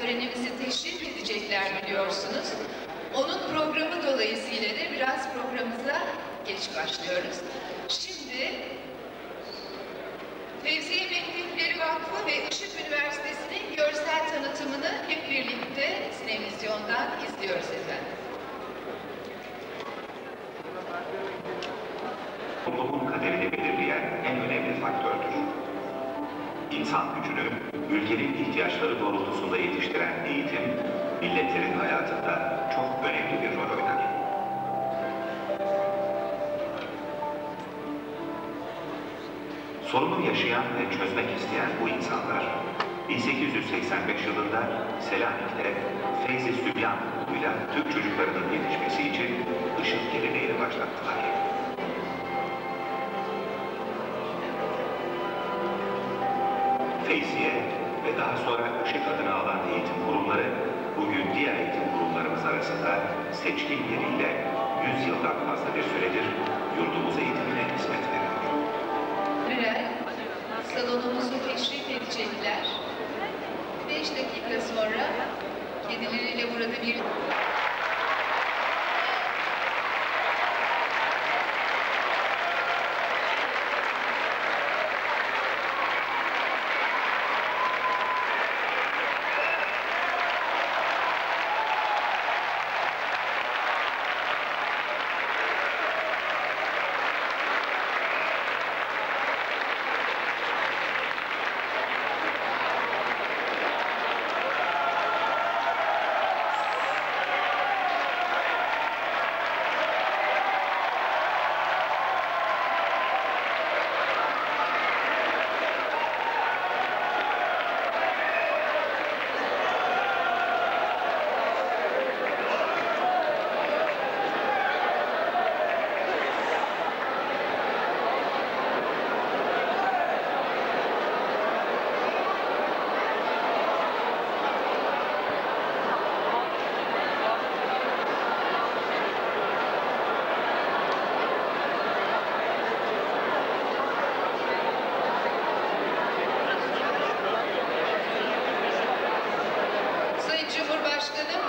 törenimizi teşrif edecekler biliyorsunuz. Onun programı dolayısıyla da biraz programımıza geç başlıyoruz. Şimdi Fevziye Mektepleri Vakfı ve Işık Üniversitesi'nin görsel tanıtımını hep birlikte televizyondan izliyoruz efendim. Toplumun kaderini belirleyen en önemli faktördür. İnsan gücünü, ülkenin ihtiyaçları doğrultusunda yetiştiren eğitim, milletlerin hayatında çok önemli bir rol oynar. Sorunu yaşayan ve çözmek isteyen bu insanlar, 1885 yılında Selanik'te Feyzi Sübyan okuluyla Türk çocuklarının yetişmesi için ışık geleneğini başlattılar. Feyziye ve daha sonra Işık adını alan eğitim kurumları, bugün diğer eğitim kurumlarımız arasında seçkin yeriyle 100 yıldan fazla bir süredir yurdumuz eğitimine hizmet veriyor. Birer salonumuzu teşrif edecekler. 5 dakika sonra kendileriyle burada bir... Cumhurbaşkanım,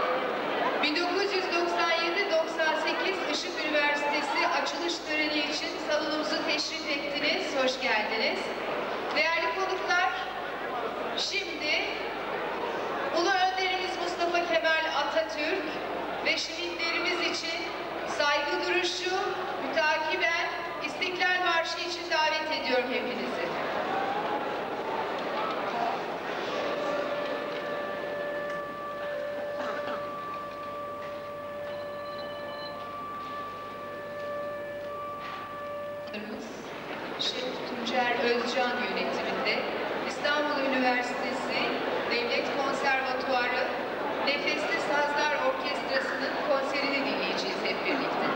1997-98 Işık Üniversitesi açılış töreni için salonumuzu teşrif ettiniz, hoş geldiniz. Değerli konuklar, şimdi Ulu Önderimiz Mustafa Kemal Atatürk ve şehitlerimiz için saygı duruşu, mütakiben İstiklal Marşı için davet ediyorum hepinizi. Özcan yönetiminde İstanbul Üniversitesi Devlet Konservatuarı Nefesli Sazlar Orkestrası'nın konserini dinleyeceğiz hep birlikte.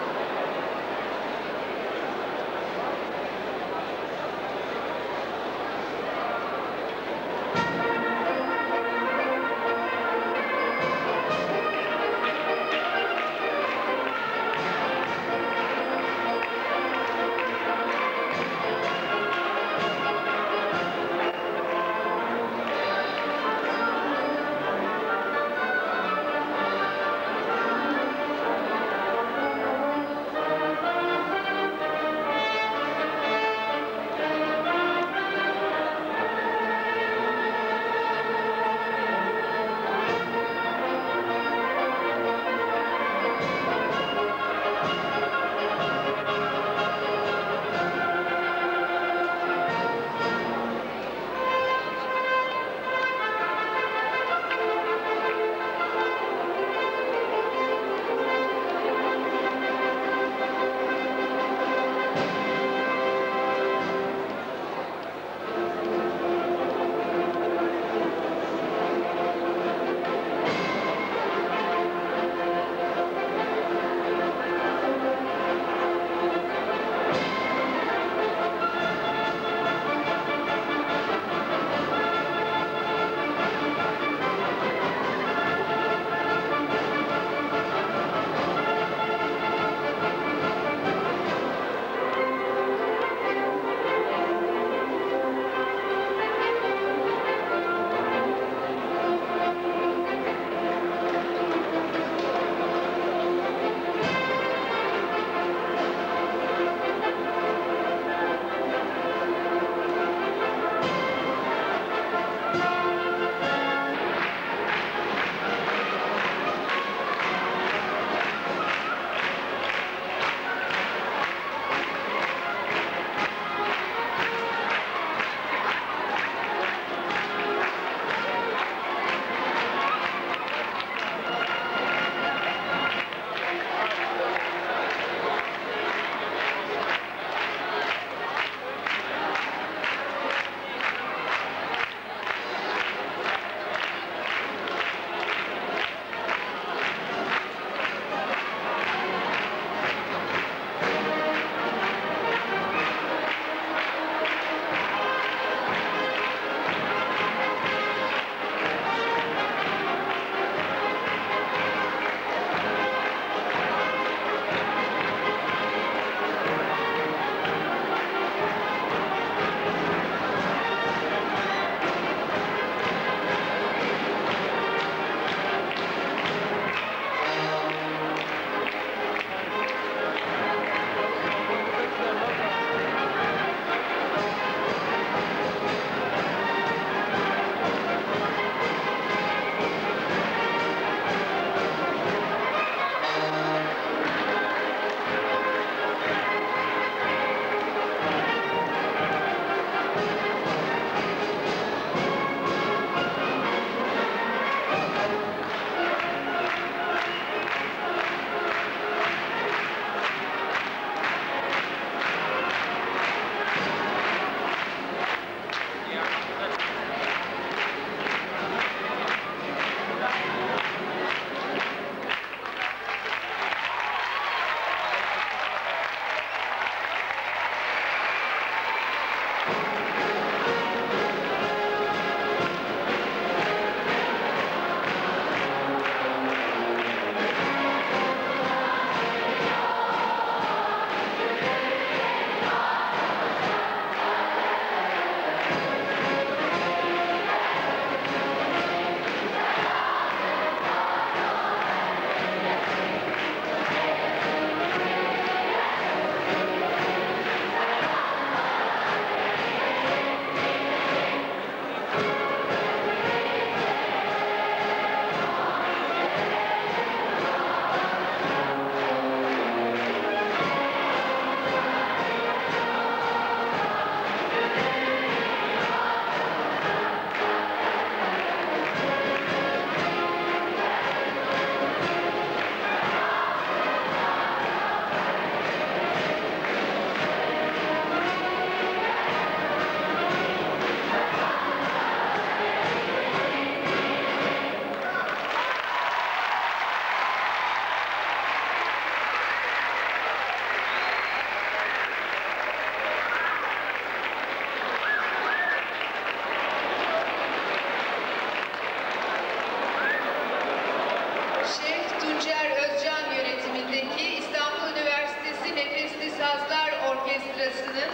Sazlar Orkestrası'nın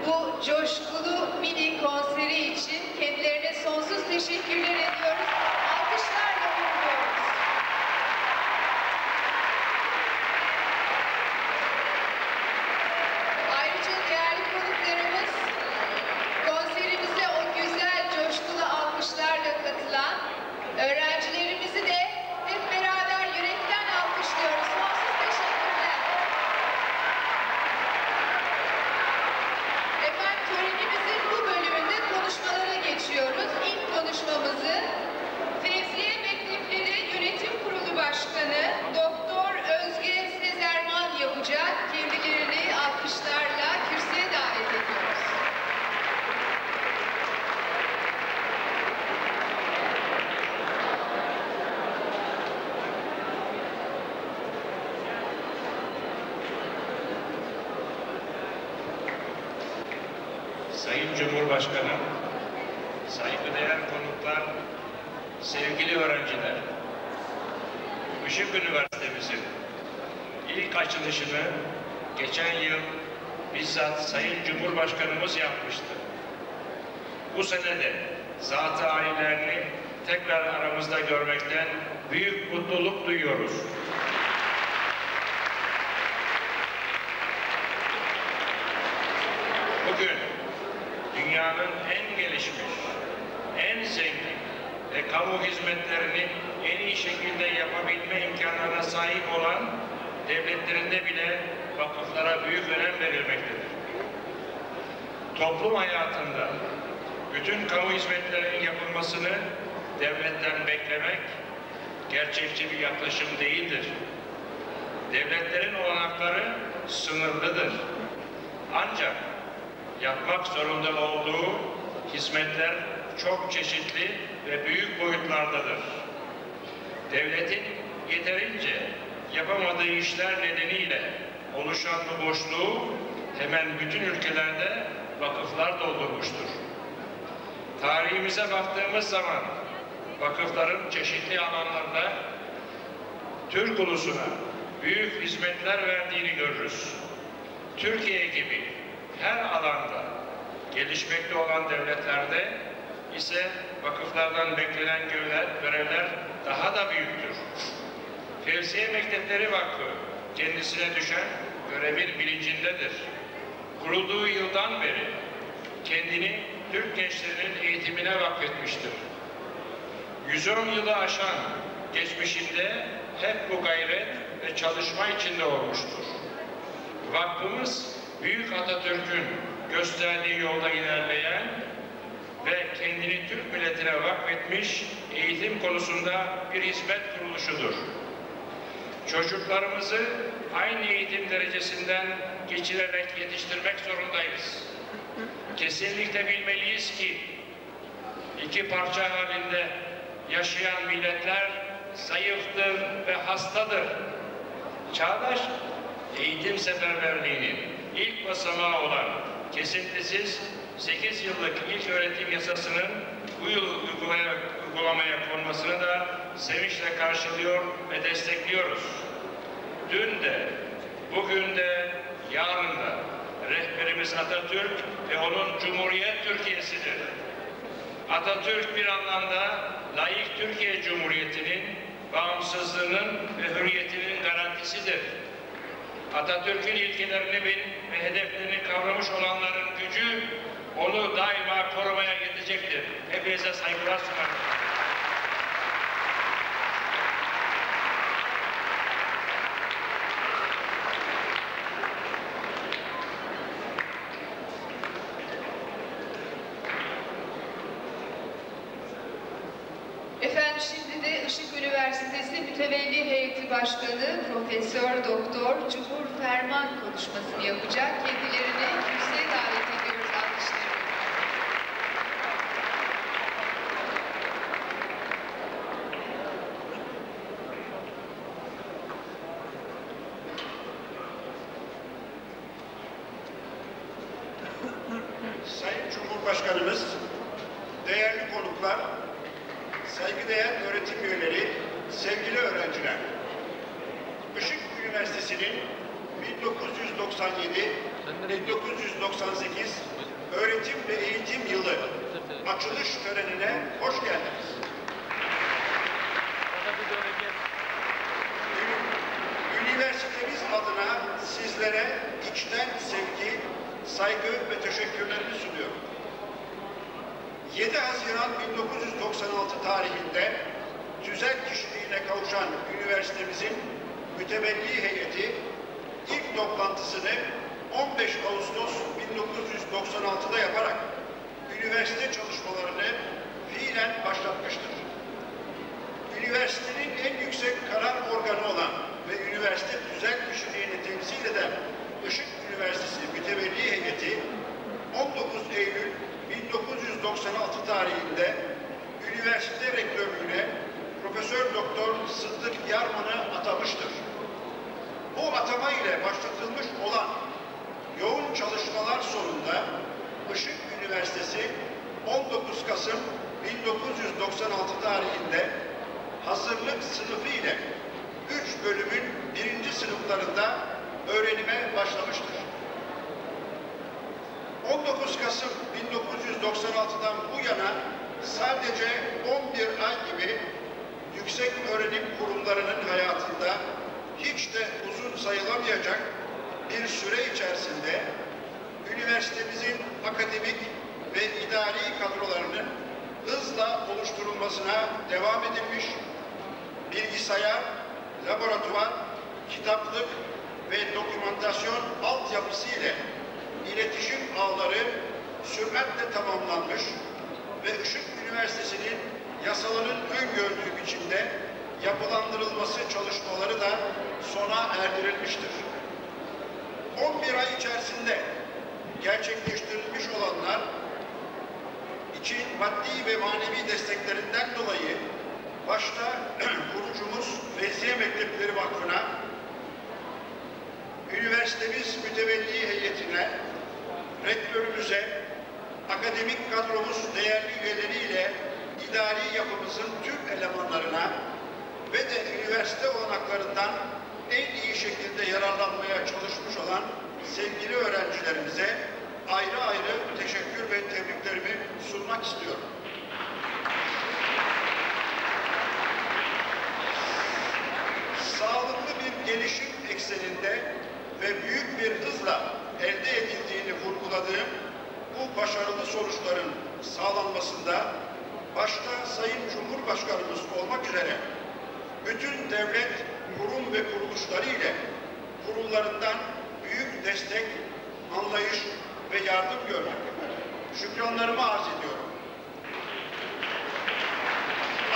bu coşkulu mini konseri için kendilerine sonsuz teşekkürler ediyoruz. Alkışlarla uğurluyoruz. Ayrıca değerli konuklarımız, konserimize o güzel coşkulu alkışlarla katılan öğrencilerimizi de hep beraber yürekten alkışlıyoruz. Sonsuz teşekkürler. Efendim, törenimizin bu bölümünde konuşmalara geçiyoruz. İlk konuşmamızı Fevziye Mektepleri Yönetim Kurulu Başkanı Doktor Özge Sezerman yapacak. Kendilerini alkışlarla kürsüye davet ediyoruz. Sayın Cumhurbaşkanım, saygıdeğer konuklar, sevgili öğrenciler, Işık Üniversitemizin ilk açılışını geçen yıl bizzat Sayın Cumhurbaşkanımız yapmıştı. Bu sene de zat-ı âlilerini tekrar aramızda görmekten büyük mutluluk duyuyoruz. Bugün dünyanın en gelişmiş, en zengin ve kamu hizmetlerini en iyi şekilde yapabilme imkanlarına sahip olan devletlerinde bile vakıflara büyük önem verilmektedir. Toplum hayatında bütün kamu hizmetlerinin yapılmasını devletten beklemek gerçekçi bir yaklaşım değildir. Devletlerin olanakları sınırlıdır. Ancak yapmak zorunda olduğu hizmetler çok çeşitli ve büyük boyutlardadır. Devletin yeterince yapamadığı işler nedeniyle oluşan bu boşluğu hemen bütün ülkelerde vakıflar doldurmuştur. Tarihimize baktığımız zaman vakıfların çeşitli alanlarda Türk ulusuna büyük hizmetler verdiğini görürüz. Türkiye gibi her alanda gelişmekte olan devletlerde ise vakıflardan beklenen görevler daha da büyüktür. Fevziye Mektepleri Vakfı kendisine düşen görevin bilincindedir. Kurulduğu yıldan beri kendini Türk gençlerinin eğitimine vakfetmiştir. 110 yılı aşan geçmişinde hep bu gayret ve çalışma içinde olmuştur. Vakfımız Büyük Atatürk'ün gösterdiği yolda ilerleyen ve kendini Türk milletine vakfetmiş eğitim konusunda bir hizmet kuruluşudur. Çocuklarımızı aynı eğitim derecesinden geçirerek yetiştirmek zorundayız. Kesinlikle bilmeliyiz ki iki parça halinde yaşayan milletler zayıftır ve hastadır. Çağdaş eğitim seferberliğinin ilk basamağı olan kesintisiz 8 yıllık ilk öğretim yasasının bu yıl uygulamaya konmasını da sevinçle karşılıyor ve destekliyoruz. Dün de, bugün de, yarın da rehberimiz Atatürk ve onun Cumhuriyet Türkiye'sidir. Atatürk bir anlamda layık Türkiye Cumhuriyeti'nin bağımsızlığının ve hürriyetinin garantisidir. Atatürk'ün ilkelerini ve hedeflerini kavramış olanların gücü onu daima korumaya yetecektir. Hepinize saygılar sunarım. Efendim, şimdi de Işık Üniversitesi Mütevelli Heyeti Başkanı Profesör Doktor Cumhur Ferman konuşmasını yapacak. Kendilerini kürsüye davet ediyoruz alkışlarla. Sayın Cumhurbaşkanımız, değerli konuklar, saygıdeğer öğretim üyeleri, sevgili öğrenciler, Işık Üniversitesi'nin 1990 1998 öğretim ve eğitim yılı açılış törenine hoş geldiniz. Üniversitemiz adına sizlere içten sevgi, saygı ve teşekkürlerimi sunuyorum. 7 Haziran 1996 tarihinde tüzel kişiliğine kavuşan üniversitemizin mütevelli heyeti ilk toplantısını 15 Ağustos 1996'da yaparak üniversite çalışmalarını fiilen başlatmıştır. Üniversitenin en yüksek karar organı olan ve üniversite tüzel kişiliğini temsil eden Işık Üniversitesi mütevelli heyeti 19 Eylül 1996 tarihinde üniversite rektörlüğüne Profesör Doktor Sıddık Yarman'ı atamıştır. Bu atama ile başlatılmış olan yoğun çalışmalar sonunda Işık Üniversitesi 19 Kasım 1996 tarihinde hazırlık sınıfı ile 3 bölümün 1. sınıflarında öğrenime başlamıştır. 19 Kasım 1996'dan bu yana sadece 11 ay gibi yüksek öğrenim kurumlarının hayatında hiç de uzun sayılamayacak bir süre içerisinde üniversitemizin akademik ve idari kadrolarının hızla oluşturulmasına devam edilmiş, bilgisayar, laboratuvar, kitaplık ve dokümantasyon altyapısı ile iletişim ağları süratle tamamlanmış ve Işık Üniversitesi'nin yasaların öngördüğü biçimde yapılandırılması çalışmaları da sona erdirilmiştir. 11 ay içerisinde gerçekleştirilmiş olanlar için maddi ve manevi desteklerinden dolayı başta kurucumuz Feyziye Mektepleri Vakfı'na, üniversitemiz mütevelli heyetine, rektörümüze, akademik kadromuz değerli üyeleriyle idari yapımızın tüm elemanlarına ve de üniversite olanaklarından en iyi şekilde yararlanmaya çalışmış olan sevgili öğrencilerimize ayrı ayrı teşekkür ve tebriklerimi sunmak istiyorum. Sağlıklı bir gelişim ekseninde ve büyük bir hızla elde edildiğini vurguladığım bu başarılı sonuçların sağlanmasında başta Sayın Cumhurbaşkanımız olmak üzere bütün devlet, kurum ve kuruluşları ile kurullarından büyük destek, anlayış ve yardım gördük. Şükranlarımı arz ediyorum.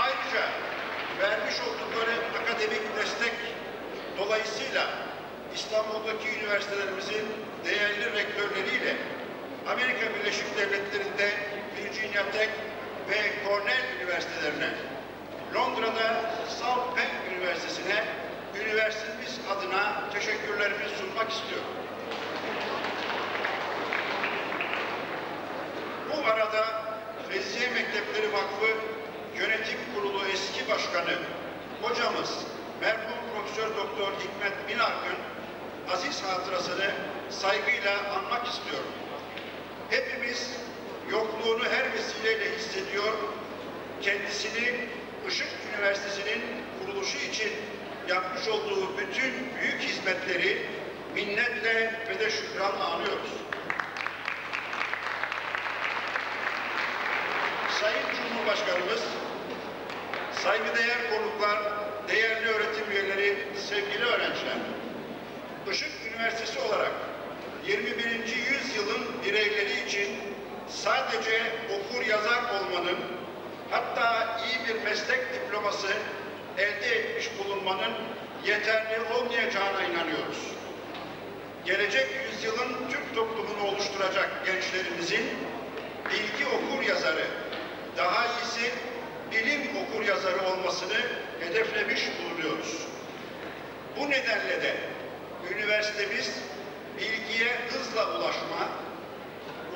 Ayrıca vermiş oldukları akademik destek dolayısıyla İstanbul'daki üniversitelerimizin değerli rektörleriyle Amerika Birleşik Devletleri'nde Virginia Tech ve Cornell Üniversitelerine, Londra'da South Bank Üniversitesi'ne üniversitemiz adına teşekkürlerimi sunmak istiyorum. Bu arada Feyziye Mektepleri Vakfı Yönetim Kurulu eski başkanı hocamız merhum Profesör Doktor Hikmet Binark'ın aziz hatırasını saygıyla anmak istiyorum. Hepimiz yokluğunu her vesileyle hissediyor, kendisini Işık Üniversitesi'nin kuruluşu için yapmış olduğu bütün büyük hizmetleri minnetle ve de şükranla anıyoruz. Sayın Cumhurbaşkanımız, saygıdeğer konuklar, değerli öğretim üyeleri, sevgili öğrenciler, Işık Üniversitesi olarak 21. yüzyılın bireyleri için sadece okur yazar olmanın, hatta iyi bir meslek diploması elde etmiş bulunmanın yeterli olmayacağına inanıyoruz. Gelecek yüzyılın Türk toplumunu oluşturacak gençlerimizin bilgi okur yazarı, daha iyisi bilim okur yazarı olmasını hedeflemiş bulunuyoruz. Bu nedenle de üniversitemiz bilgiye hızla ulaşma,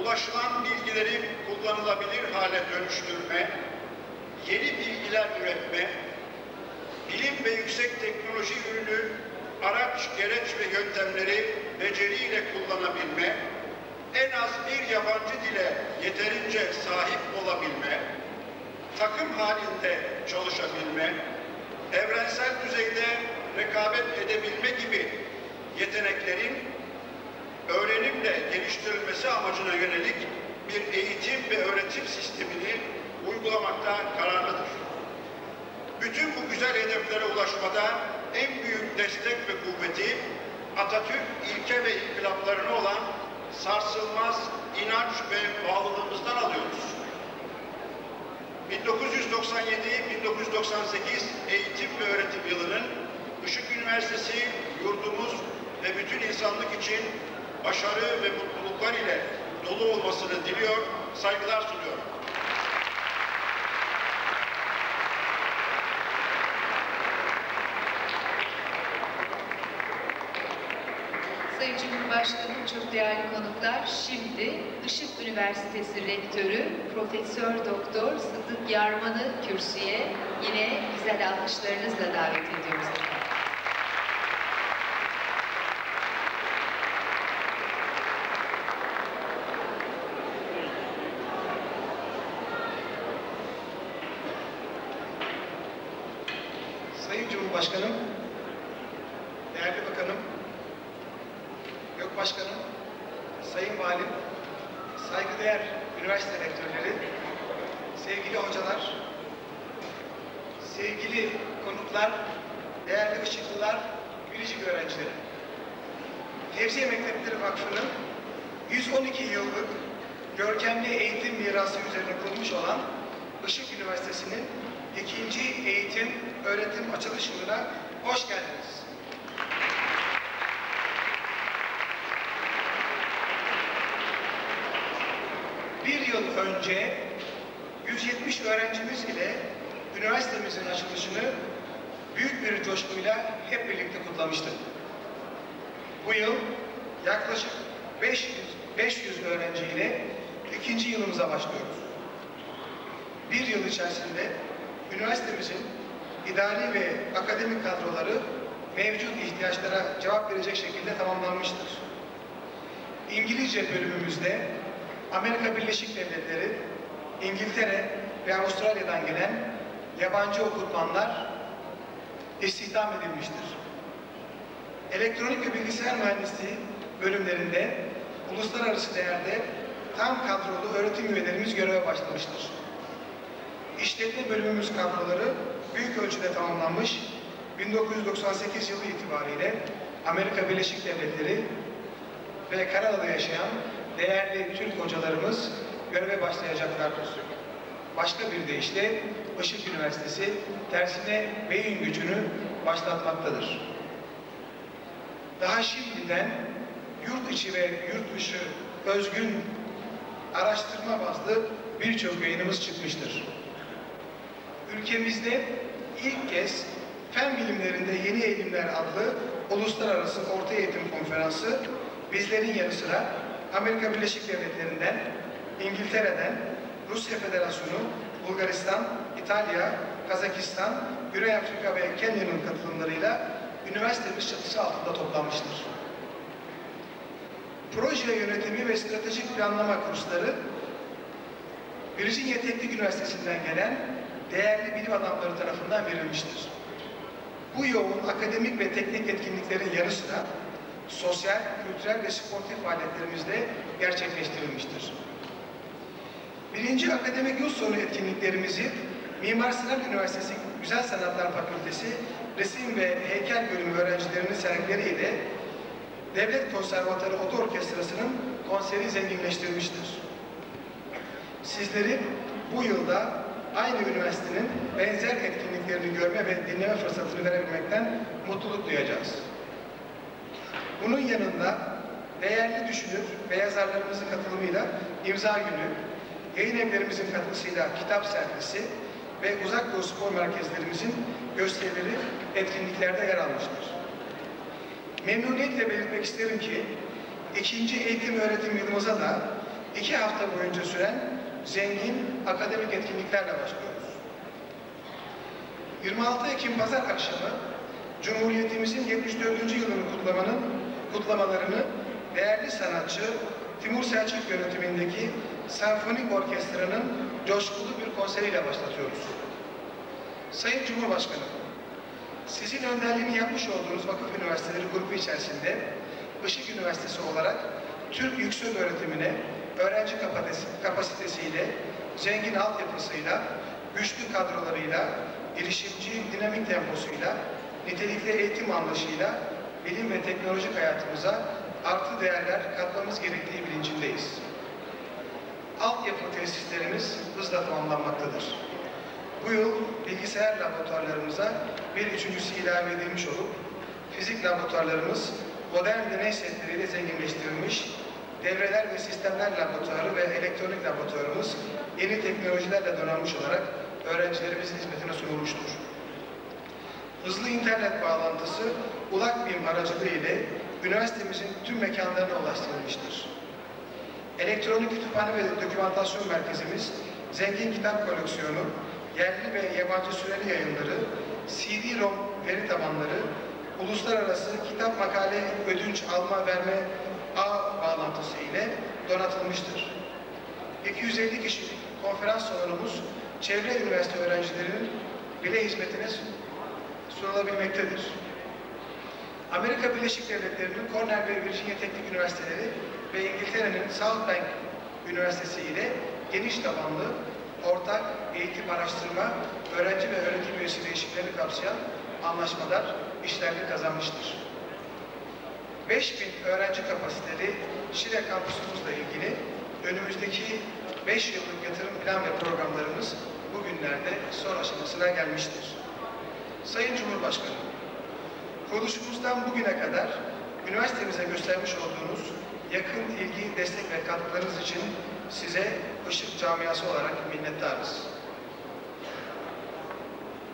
ulaşılan bilgileri kullanılabilir hale dönüştürme, yeni bilgiler üretme, bilim ve yüksek teknoloji ürünü araç, gereç ve yöntemleri beceriyle kullanabilme, en az bir yabancı dile yeterince sahip olabilme, takım halinde çalışabilme, evrensel düzeyde rekabet edebilme gibi yeteneklerin öğrenimle geliştirilmesi amacına yönelik bir eğitim ve öğretim sistemini uygulamakta kararlıdır. Bütün bu güzel hedeflere ulaşmada en büyük destek ve kuvveti Atatürk ilke ve inkılaplarına olan sarsılmaz inanç ve bağlılığımızdan alıyoruz. 1997-1998 eğitim ve öğretim yılının Işık Üniversitesi, yurdumuz ve bütün insanlık için başarı ve mutluluklar ile dolu olmasını diliyor, saygılar sunuyorum. Sayın Cumhurbaşkanım, çok değerli konuklar, şimdi Işık Üniversitesi Rektörü Profesör Doktor Sıddık Yarman'ı kürsüye yine güzel alkışlarınızla davet ediyoruz. Sayın Cumhurbaşkanım, değerli bakanım, Başkanım, Sayın Valim, saygıdeğer üniversite rektörleri, sevgili hocalar, sevgili konuklar, değerli ışıklılar, biricik öğrencileri. Tevziye Mektepleri Vakfı'nın 112 yıllık görkemli eğitim mirası üzerine kurulmuş olan Işık Üniversitesi'nin 2. eğitim öğretim açılış yılına hoş geldiniz. Bir yıl önce 170 öğrencimiz ile üniversitemizin açılışını büyük bir coşkuyla hep birlikte kutlamıştık. Bu yıl yaklaşık 500 öğrenciyle 2. yılımıza başlıyoruz. Bir yıl içerisinde üniversitemizin idari ve akademik kadroları mevcut ihtiyaçlara cevap verecek şekilde tamamlanmıştır. İngilizce bölümümüzde Amerika Birleşik Devletleri, İngiltere ve Avustralya'dan gelen yabancı okutmanlar istihdam edilmiştir. Elektronik ve bilgisayar mühendisliği bölümlerinde uluslararası değerde tam kadrolu öğretim üyelerimiz göreve başlamıştır. İşletme bölümümüz kadroları büyük ölçüde tamamlanmış, 1998 yılı itibariyle Amerika Birleşik Devletleri ve Kanada'da yaşayan değerli Türk hocalarımız göreve başlayacaklardır. Başka bir deyişle Işık Üniversitesi tersine beyin gücünü başlatmaktadır. Daha şimdiden yurt içi ve yurt dışı özgün araştırma bazlı birçok yayınımız çıkmıştır. Ülkemizde ilk kez Fen Bilimlerinde Yeni Eğilimler adlı uluslararası orta eğitim konferansı bizlerin yanı sıra Amerika Birleşik Devletleri'nden, İngiltere'den, Rusya Federasyonu, Bulgaristan, İtalya, Kazakistan, Güney Afrika ve Kenya'nın katılımlarıyla üniversitemiz çatısı altında toplanmıştır. Proje yönetimi ve stratejik planlama kursları Virginia Teknik Üniversitesi'nden gelen değerli bilim adamları tarafından verilmiştir. Bu yoğun akademik ve teknik etkinliklerin yanı sıra sosyal, kültürel ve sportif faaliyetlerimiz de gerçekleştirilmiştir. 1. akademik yıl sonu etkinliklerimizi Mimar Sinan Üniversitesi Güzel Sanatlar Fakültesi Resim ve Heykel Bölümü öğrencilerinin sergileriyle Devlet Konservatuarı Oda Orkestrası'nın konseri zenginleştirmiştir. Sizleri bu yılda aynı üniversitenin benzer etkinliklerini görme ve dinleme fırsatını verebilmekten mutluluk duyacağız. Bunun yanında değerli düşünür ve yazarlarımızın katılımıyla imza günü, yayın evlerimizin katkısıyla kitap sergisi ve Uzak Doğu spor merkezlerimizin gösterileri etkinliklerde yer almıştır. Memnuniyetle belirtmek isterim ki 2. eğitim öğretim yılımıza da 2 hafta boyunca süren zengin akademik etkinliklerle başlıyoruz. 26 Ekim Pazar akşamı Cumhuriyetimizin 74. yılını kutlamalarını değerli sanatçı Timur Selçuk yönetimindeki Senfonik Orkestra'nın coşkulu bir konseriyle başlatıyoruz. Sayın Cumhurbaşkanı, sizin önderliğini yapmış olduğunuz vakıf üniversiteleri grubu içerisinde Işık Üniversitesi olarak Türk yüksek öğretimine öğrenci kapasitesiyle, zengin altyapısıyla, güçlü kadrolarıyla, girişimci dinamik temposuyla, nitelikli eğitim anlayışıyla bilim ve teknolojik hayatımıza artı değerler katmamız gerektiği bilincindeyiz. Altyapı tesislerimiz hızla tamamlanmaktadır. Bu yıl bilgisayar laboratuvarlarımıza bir üçüncüsü ilave edilmiş olup, fizik laboratuvarlarımız modern deney setleriyle zenginleştirilmiş, devreler ve sistemler laboratuvarı ve elektronik laboratuvarımız yeni teknolojilerle donanmış olarak öğrencilerimizin hizmetine sunulmuştur. Hızlı internet bağlantısı ULAKBİM aracılığı ile üniversitemizin tüm mekanlarına ulaştırılmıştır. Elektronik kütüphane ve dokümantasyon merkezimiz, zengin kitap koleksiyonu, yerli ve yabancı süreli yayınları, CD-ROM veri tabanları, uluslararası kitap makale ödünç alma verme ağ bağlantısı ile donatılmıştır. 250 kişilik konferans salonumuz, çevre üniversite öğrencilerinin bile hizmetine sunulabilmektedir. Amerika Birleşik Devletleri'nin Cornell ve Virginia Teknik Üniversiteleri ve İngiltere'nin Southbank Üniversitesi ile geniş tabanlı, ortak eğitim araştırma, öğrenci ve öğretim üyesi değişimlerini kapsayan anlaşmalar işlerini kazanmıştır. 5000 öğrenci kapasiteli Şile kampüsümüzle ilgili önümüzdeki 5 yıllık yatırım plan ve programlarımız bugünlerde son aşamasına gelmiştir. Sayın Cumhurbaşkanı, kuruluşumuzdan bugüne kadar üniversitemize göstermiş olduğunuz yakın ilgi, destek ve katkılarınız için size Işık camiası olarak minnettarız.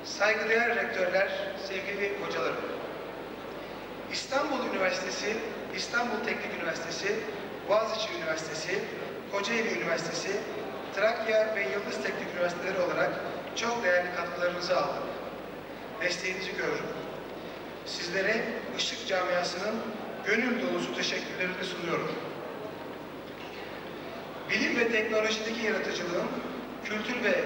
Saygıdeğer rektörler, sevgili hocalarım, İstanbul Üniversitesi, İstanbul Teknik Üniversitesi, Boğaziçi Üniversitesi, Kocaeli Üniversitesi, Trakya ve Yıldız Teknik Üniversiteleri olarak çok değerli katkılarınızı aldım. Desteğinizi görürüm. Sizlere Işık camiasının gönül dolusu teşekkürlerini sunuyorum. Bilim ve teknolojideki yaratıcılığın kültür ve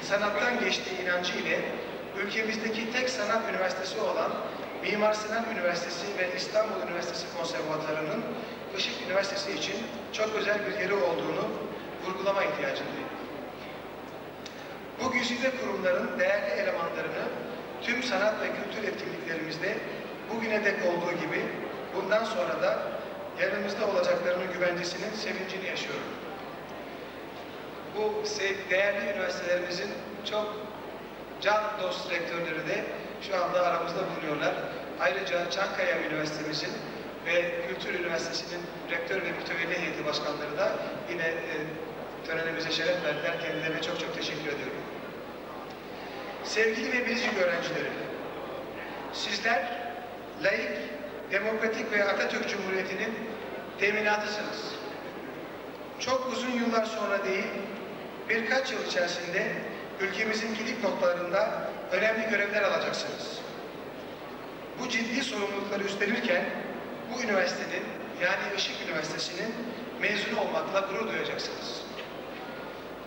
sanattan geçtiği inancı ile ülkemizdeki tek sanat üniversitesi olan Mimar Sinan Üniversitesi ve İstanbul Üniversitesi Konservatuvarı'nın Işık Üniversitesi için çok özel bir yeri olduğunu vurgulama ihtiyacındayım. Bu güzide kurumların değerli elemanlarını tüm sanat ve kültür etkinliklerimizde bugüne dek olduğu gibi bundan sonra da yanımızda olacaklarının güvencesinin sevincini yaşıyorum. Bu değerli üniversitelerimizin çok can dost rektörleri de şu anda aramızda bulunuyorlar. Ayrıca Çankaya Üniversitemizin ve Kültür Üniversitesi'nin rektör ve mütevelli heyeti başkanları da yine törenimize şeref verdiler. Kendilerine çok çok teşekkür ediyorum. Sevgili ve biricik öğrencilerim, sizler laik, demokratik ve Atatürk Cumhuriyeti'nin teminatısınız. Çok uzun yıllar sonra değil, birkaç yıl içerisinde ülkemizin kilit noktalarında önemli görevler alacaksınız. Bu ciddi sorumlulukları üstlenirken bu üniversitenin, yani Işık Üniversitesi'nin mezunu olmakla gurur duyacaksınız.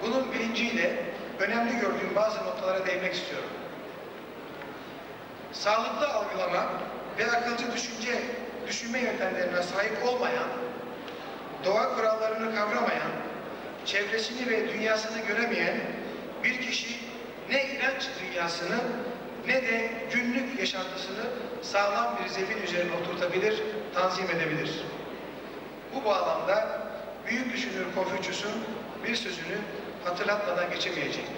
Bunun bilinciyle önemli gördüğüm bazı noktalara değinmek istiyorum. Sağlıklı algılama ve akılcı düşünme yöntemlerine sahip olmayan, doğa kurallarını kavramayan, çevresini ve dünyasını göremeyen bir kişi ne inanç dünyasını ne de günlük yaşantısını sağlam bir zemin üzerine oturtabilir, tanzim edebilir. Bu bağlamda büyük düşünür Konfüçyüs'ün bir sözünü hatırlatmadan geçemeyeceğim.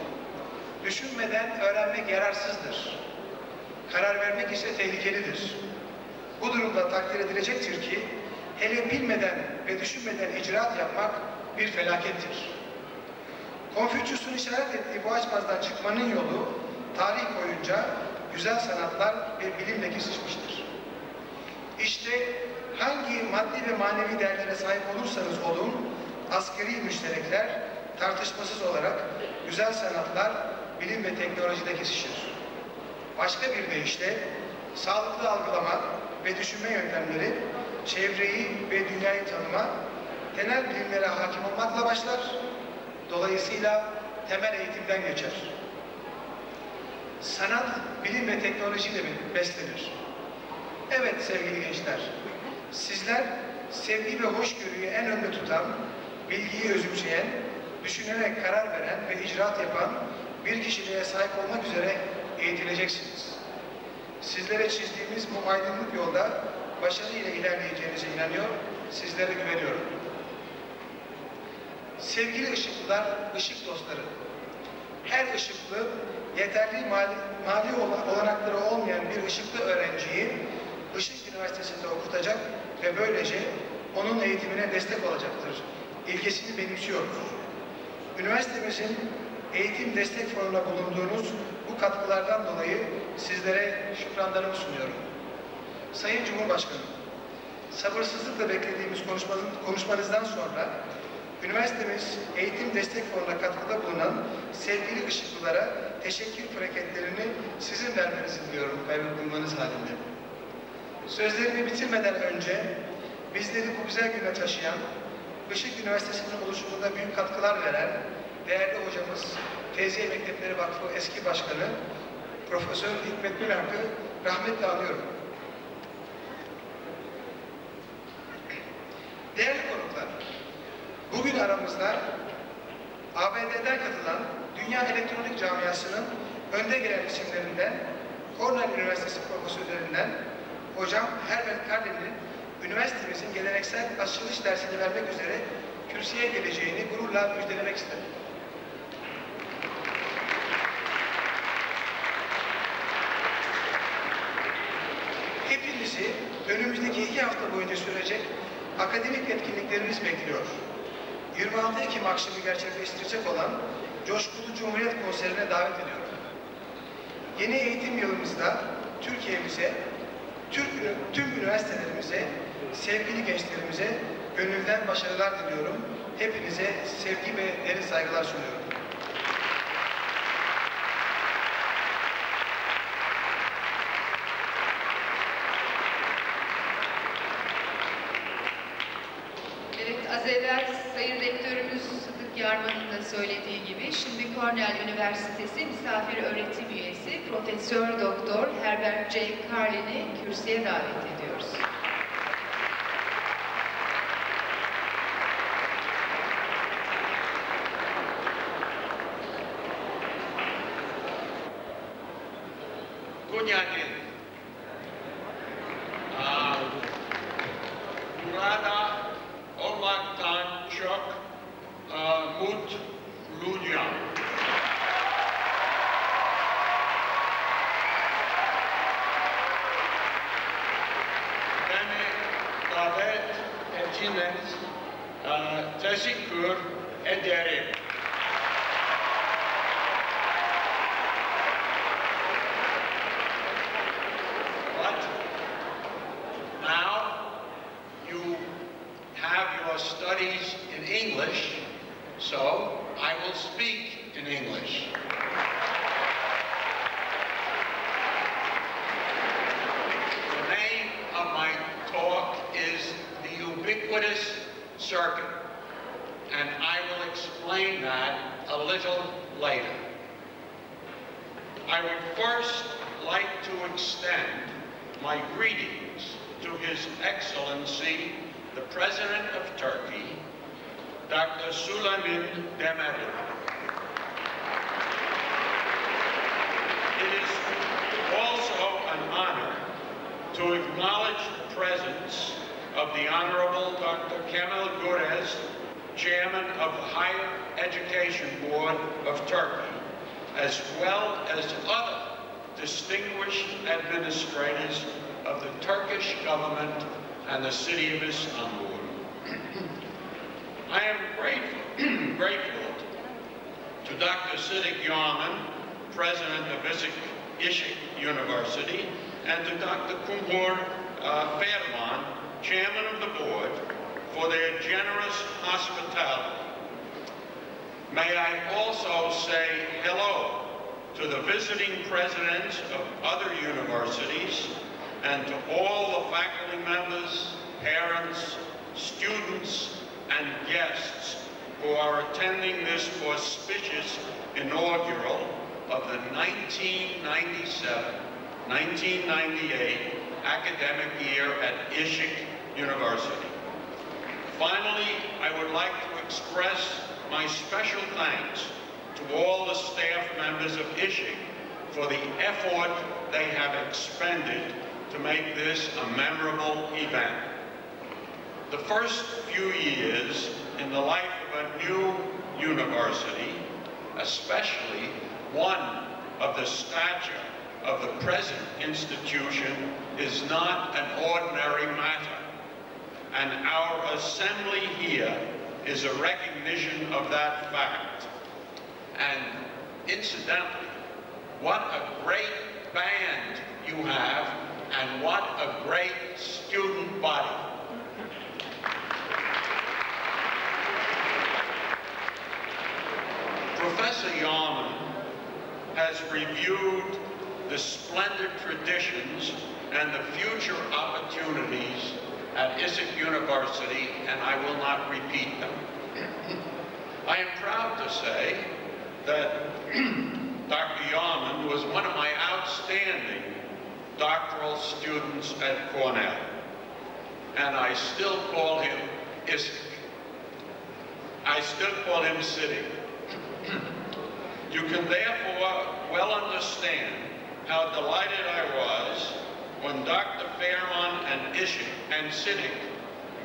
Düşünmeden öğrenmek yararsızdır. Karar vermek ise tehlikelidir. Bu durumda takdir edilecektir ki, hele bilmeden ve düşünmeden icraat yapmak bir felakettir. Konfüçyüs'ün işaret ettiği bu açmazdan çıkmanın yolu, tarih boyunca güzel sanatlar ve bilimle kesişmiştir. İşte hangi maddi ve manevi değerlere sahip olursanız olun, askeri müşterekler tartışmasız olarak güzel sanatlar, bilim ve teknolojide kesişir. Başka bir deyişle sağlıklı algılama ve düşünme yöntemleri, çevreyi ve dünyayı tanıma, genel bilimlere hakim olmakla başlar. Dolayısıyla temel eğitimden geçer. Sanat, bilim ve teknolojiyle beslenir. Evet sevgili gençler, sizler sevgi ve hoşgörüyü en önde tutan, bilgiyi özümseyen, düşünerek karar veren ve icraat yapan bir kişiliğe sahip olmak üzere eğitileceksiniz. Sizlere çizdiğimiz bu aydınlık yolda başarıyla ilerleyeceğinize inanıyor, sizlere güveniyorum. Sevgili ışıklılar, ışık dostları, her ışıklı, yeterli mali olanakları olmayan bir ışıklı öğrenciyi Işık Üniversitesi'nde okutacak ve böylece onun eğitimine destek olacaktır. İlkesini benimsiyoruz. Üniversitemizin eğitim destek fonuna bulunduğunuz bu katkılardan dolayı sizlere şükranlarımı sunuyorum. Sayın Cumhurbaşkanım, sabırsızlıkla beklediğimiz konuşmanızdan sonra üniversitemiz eğitim destek fonuna katkıda bulunan sevgili ışıklılara teşekkür plaketlerini sizin vermenizi diliyorum bulunmanız halinde. Sözlerimi bitirmeden önce bizleri bu güzel güne taşıyan, Işık Üniversitesi'nin oluşumunda büyük katkılar veren değerli hocamız Teyze Mektepleri Vakfı eski başkanı Profesör Hikmet Münak'ı rahmetle anıyorum. Değerli konuklar, bugün aramızda ABD'den katılan Dünya Elektronik Camiası'nın önde gelen isimlerinden Cornell Üniversitesi profesörlerinden Hocam Herbert Carlin'in üniversitemizin geleneksel açılış dersini vermek üzere kürsüye geleceğini gururla müjdelemek isterim. Hepinizi önümüzdeki 2 hafta boyunca sürecek akademik etkinliklerimiz bekliyor. 26 Ekim akşamı gerçekleştirecek olan Coşkulu Cumhuriyet Konseri'ne davet ediyorum. Yeni eğitim yılımızda Türkiye'mize, tüm üniversitelerimize, sevgili gençlerimize gönülden başarılar diliyorum. Hepinize sevgi ve derin saygılar sunuyorum. Evet, az evvel Sayın Rektörümüz Sıdık Yarman'ın da söylediği gibi şimdi Cornell Üniversitesi misafir öğretim üyesi Profesör Doktor Herbert J. Carlin'i kürsüye davet ediyoruz. Günaydın. Burada olmaktan çok mutluyum. Beni davet ettiniz, teşekkür ederim. Studies in English, so I will speak in English. The name of my talk is The Ubiquitous Circuit, and I will explain that a little later. I would first like to extend my greetings to His Excellency the President of Turkey, Dr. Süleyman Demirel. It is also an honor to acknowledge the presence of the Honorable Dr. Kemal Gürez, Chairman of the Higher Education Board of Turkey, as well as other distinguished administrators of the Turkish government and the city of Istanbul. I am grateful to Dr. Sıdık Yarman, President of Işık University, and to Dr. Kumhur Ferman, Chairman of the Board, for their generous hospitality. May I also say hello to the visiting presidents of other universities, and to all the faculty members, parents, students, and guests who are attending this auspicious inaugural of the 1997-1998 academic year at Işık University. Finally, I would like to express my special thanks to all the staff members of Işık for the effort they have expended to make this a memorable event. The first few years in the life of a new university, especially one of the stature of the present institution, is not an ordinary matter. And our assembly here is a recognition of that fact. And incidentally, what a great band you have, and what a great student body. Professor Yarman has reviewed the splendid traditions and the future opportunities at Işık University, and I will not repeat them. I am proud to say that Dr. Yarman was one of my outstanding doctoral students at Cornell, and I still call him Işık. I still call him City. You can therefore well understand how delighted I was when Dr. Fairmont and Işık and City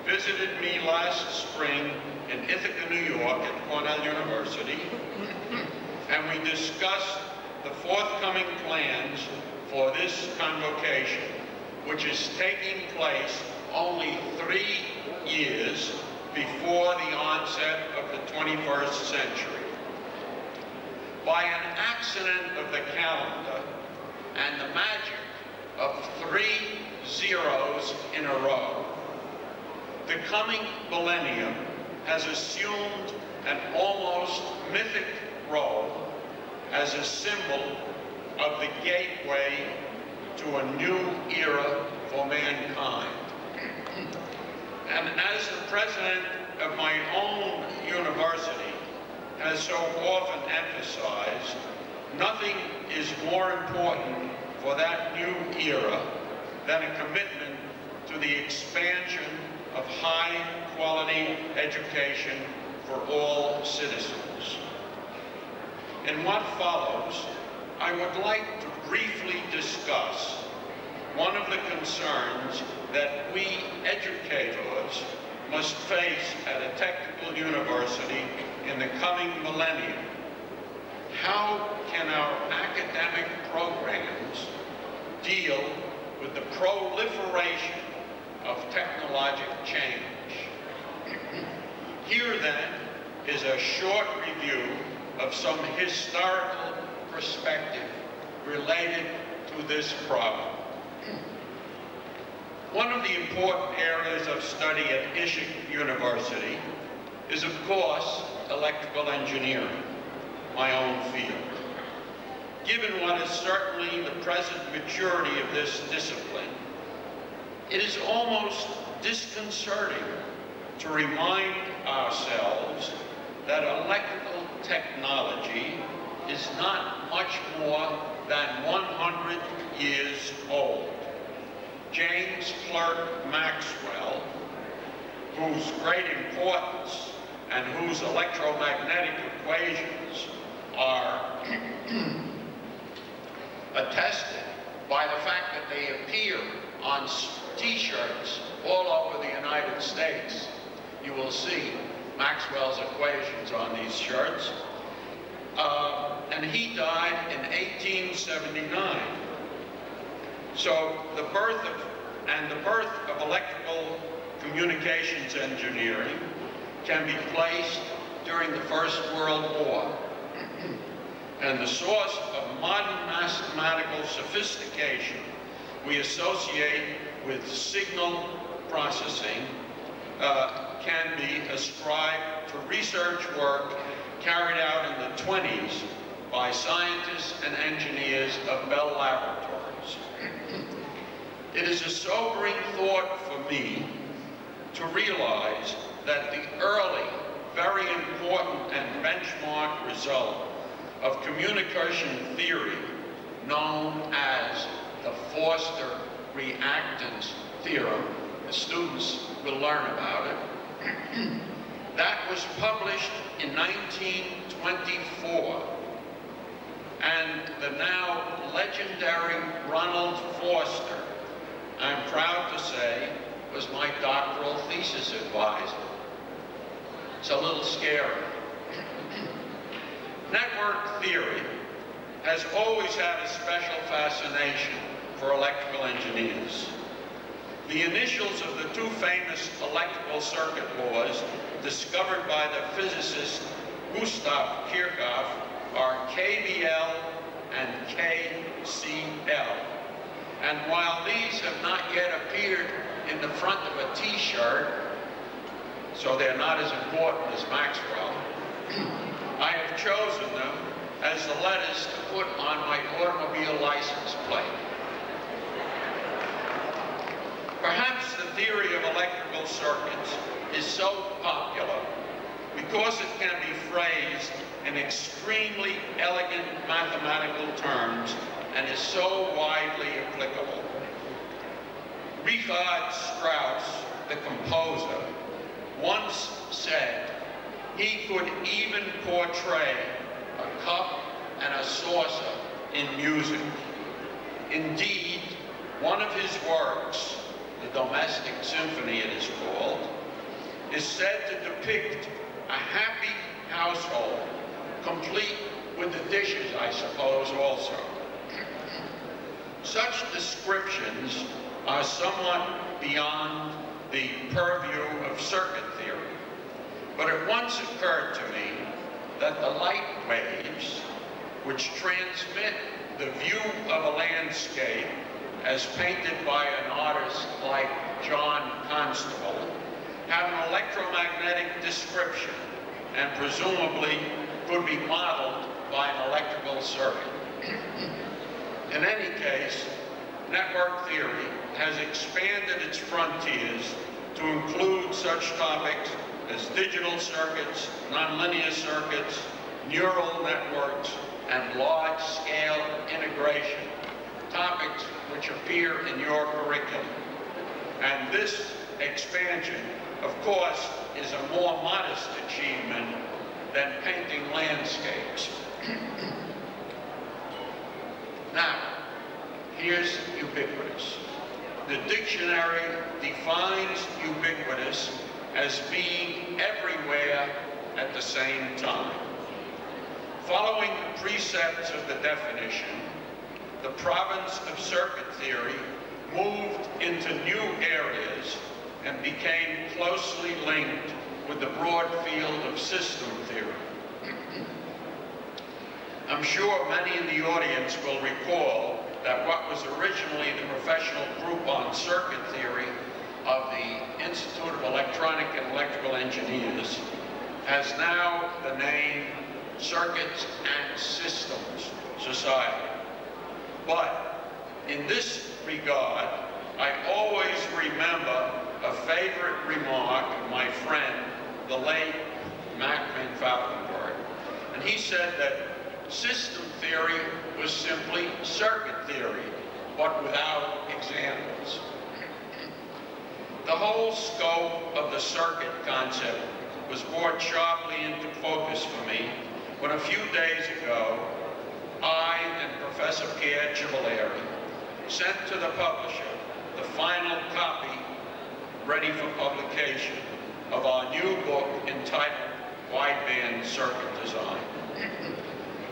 visited me last spring in Ithaca, New York at Cornell University, and we discussed the forthcoming plans for this convocation, which is taking place only 3 years before the onset of the 21st century. By an accident of the calendar and the magic of 3 zeros in a row, the coming millennium has assumed an almost mythic role as a symbol of the gateway to a new era for mankind. And as the president of my own university has so often emphasized, nothing is more important for that new era than a commitment to the expansion of high-quality education for all citizens. In what follows, I would like to briefly discuss one of the concerns that we educators must face at a technical university in the coming millennium. How can our academic programs deal with the proliferation of technological change? Here then is a short review of some historical perspective related to this problem. One of the important areas of study at Işık University is, of course, electrical engineering, my own field. Given what is certainly the present maturity of this discipline, it is almost disconcerting to remind ourselves that electrical technology is not much more than 100 years old. James Clerk Maxwell, whose great importance and whose electromagnetic equations are attested by the fact that they appear on t-shirts all over the United States. You will see Maxwell's equations on these shirts. And he died in 1879. So the birth of electrical communications engineering can be placed during the First World War. And the source of modern mathematical sophistication we associate with signal processing can be ascribed to research work carried out in the 20s by scientists and engineers of Bell Laboratories. It is a sobering thought for me to realize that the early, very important and benchmark result of communication theory, known as the Forster reactance theorem, the students will learn about it, that was published in 1924, and the now legendary Ronald Forster, I'm proud to say, was my doctoral thesis advisor. It's a little scary. Network theory has always had a special fascination for electrical engineers. The initials of the two famous electrical circuit laws discovered by the physicist Gustav Kirchhoff are KVL and KCL. And while these have not yet appeared in the front of a t-shirt, so they're not as important as Maxwell, I have chosen them as the letters to put on my automobile license plate. Perhaps the theory of electrical circuits is so popular because it can be phrased in extremely elegant mathematical terms and is so widely applicable. Richard Strauss, the composer, once said he could even portray a cup and a saucer in music. Indeed, one of his works, the Domestic Symphony it is called, is said to depict a happy household, complete with the dishes, I suppose, also. Such descriptions are somewhat beyond the purview of circuit theory, but it once occurred to me that the light waves, which transmit the view of a landscape as painted by an artist like John Constable, have an electromagnetic description and presumably could be modeled by an electrical circuit. In any case, network theory has expanded its frontiers to include such topics as digital circuits, nonlinear circuits, neural networks, and large-scale integration, topics which appear in your curriculum. And this expansion, of course, is a more modest achievement than painting landscapes. Now, here's ubiquitous. The dictionary defines ubiquitous as being everywhere at the same time. Following the precepts of the definition, the province of circuit theory moved into new areas and became closely linked with the broad field of system theory. I'm sure many in the audience will recall that what was originally the professional group on circuit theory of the Institute of Electronic and Electrical Engineers has now the name Circuits and Systems Society. But in this regard, I always remember a favorite remark of my friend, the late Mac Van Valkenburg. And he said that system theory was simply circuit theory, but without examples. The whole scope of the circuit concept was brought sharply into focus for me when a few days ago, I and Professor Pierre Civalleri sent to the publisher the final copy, ready for publication, of our new book entitled Wideband Circuit Design.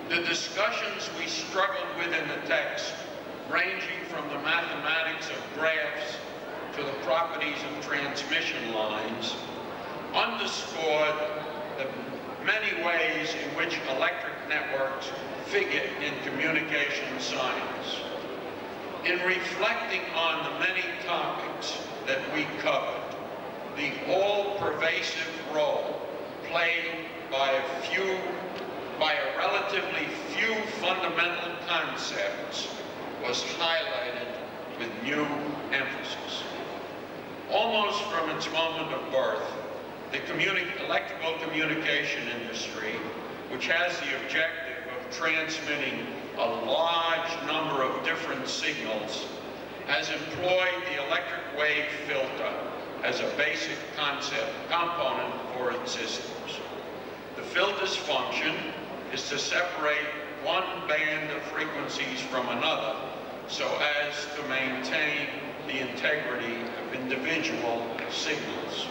The discussions we struggled with in the text, ranging from the mathematics of graphs to the properties of transmission lines, underscored the many ways in which electric networks figure in communication science. In reflecting on the many topics that we covered, the all-pervasive role played by a few by a relatively few fundamental concepts, was highlighted with new emphasis. Almost from its moment of birth, the electrical communication industry, which has the objective of transmitting a large number of different signals, has employed the electric wave filter as a basic component for its systems. The filter's function is to separate one band of frequencies from another so as to maintain the integrity of individual signals.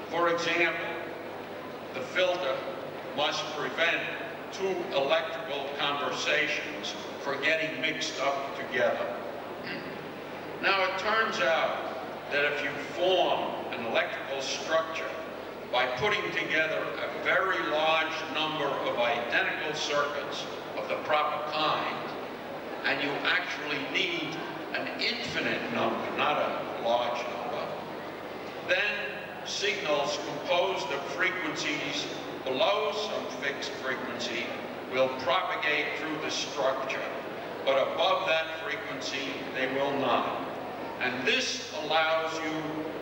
For example, the filter must prevent two electrical conversations from getting mixed up together. Now, it turns out that if you form an electrical structure by putting together a very large number of identical circuits of the proper kind, and you actually need an infinite number, not a large number, then signals composed of frequencies below some fixed frequency will propagate through the structure, but above that frequency they will not. And this allows you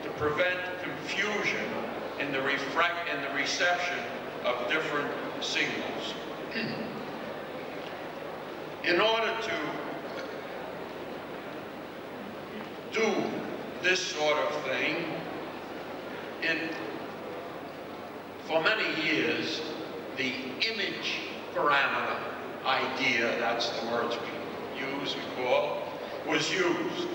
to prevent confusion in the reception of different signals. In order to do this sort of thing, for many years, the image parameter idea, that's the words we call, was used.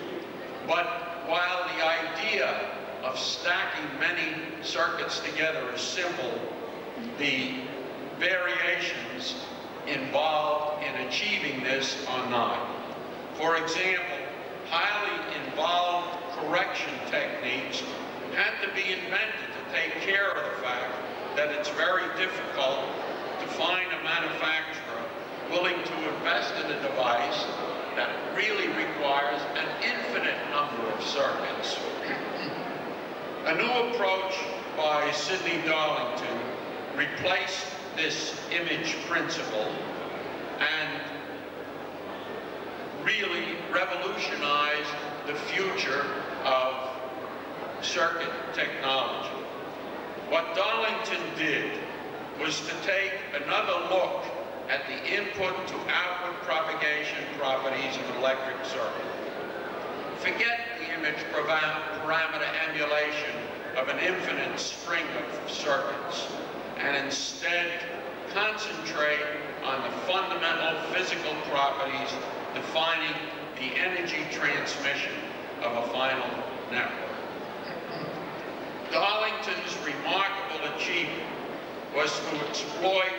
But while the idea of stacking many circuits together is simple, the variations involved in achieving this are not. For example, highly involved correction techniques had to be invented to take care of the fact that it's very difficult to find a manufacturer willing to invest in a device that really requires an infinite number of circuits. A new approach by Sidney Darlington replaced this image principle and really revolutionized the future of circuit technology. What Darlington did was to take another look at the input to output propagation properties of an electric circuit. Forget the image parameter emulation of an infinite string of circuits, and instead concentrate on the fundamental physical properties defining the energy transmission of a final network. Darlington's remarkable achievement was to exploit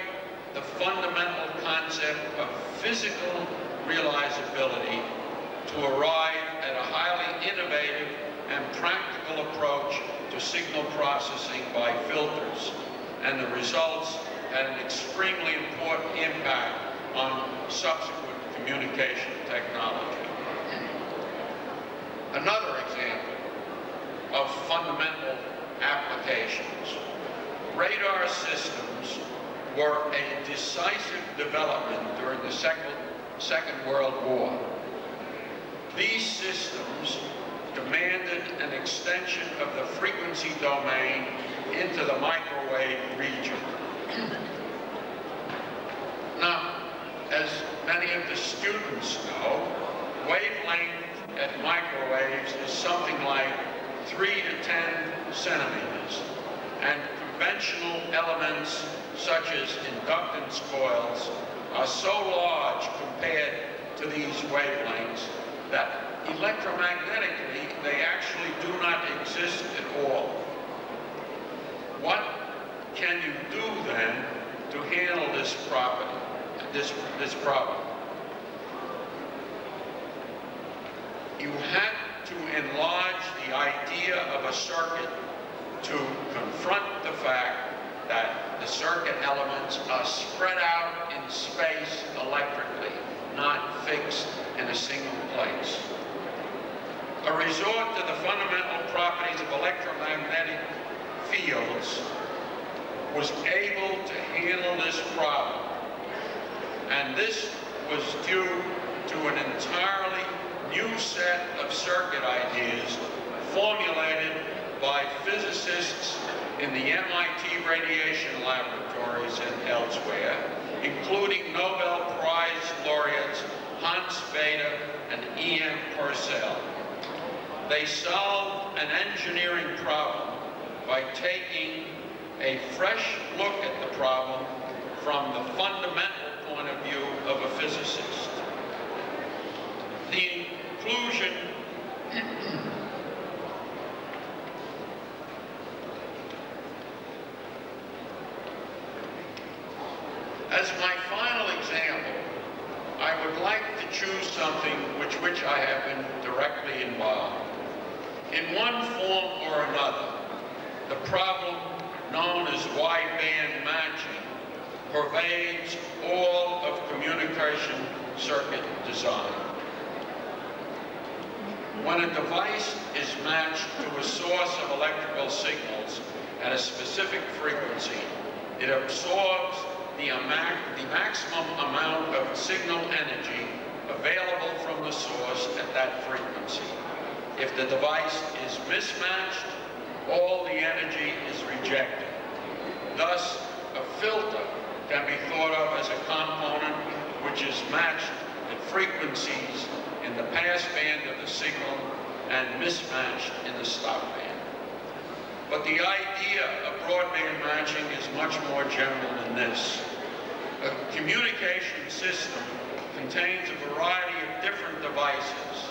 the fundamental concept of physical realizability to arrive at a highly innovative and practical approach to signal processing by filters, and the results had an extremely important impact on subsequent communication technology. Another example of fundamental applications. Radar systems were a decisive development during the Second World War. These systems demanded an extension of the frequency domain into the microwave region. Now, as many of the students know, wavelength at microwaves is something like 3 to 10 centimeters, and conventional elements such as inductance coils are so large compared to these wavelengths that electromagnetically they actually do not exist at all. What can you do then to handle this problem? You had to enlarge the idea of a circuit to confront the fact that the circuit elements are spread out in space electrically, not fixed in a single place. A resort to the fundamental properties of electromagnetic fields was able to handle this problem and this was due to an entirely new set of circuit ideas formulated by physicists in the MIT radiation laboratories and elsewhere, including Nobel Prize laureates Hans Bethe and E.M. Purcell. They solved an engineering problem by taking a fresh look at the problem from the fundamental point of view of a physicist. The inclusion as my final example, I would like to choose something with which I have been directly involved. In one form or another, the problem known as wideband matching pervades all of communication circuit design. When a device is matched to a source of electrical signals at a specific frequency, it absorbs the maximum amount of signal energy available from the source at that frequency. If the device is mismatched, all the energy is rejected. Thus, a filter can be thought of as a component which is matched at frequencies in the pass band of the signal and mismatched in the stop band. But the idea of broadband matching is much more general than this. A communication system contains a variety of different devices,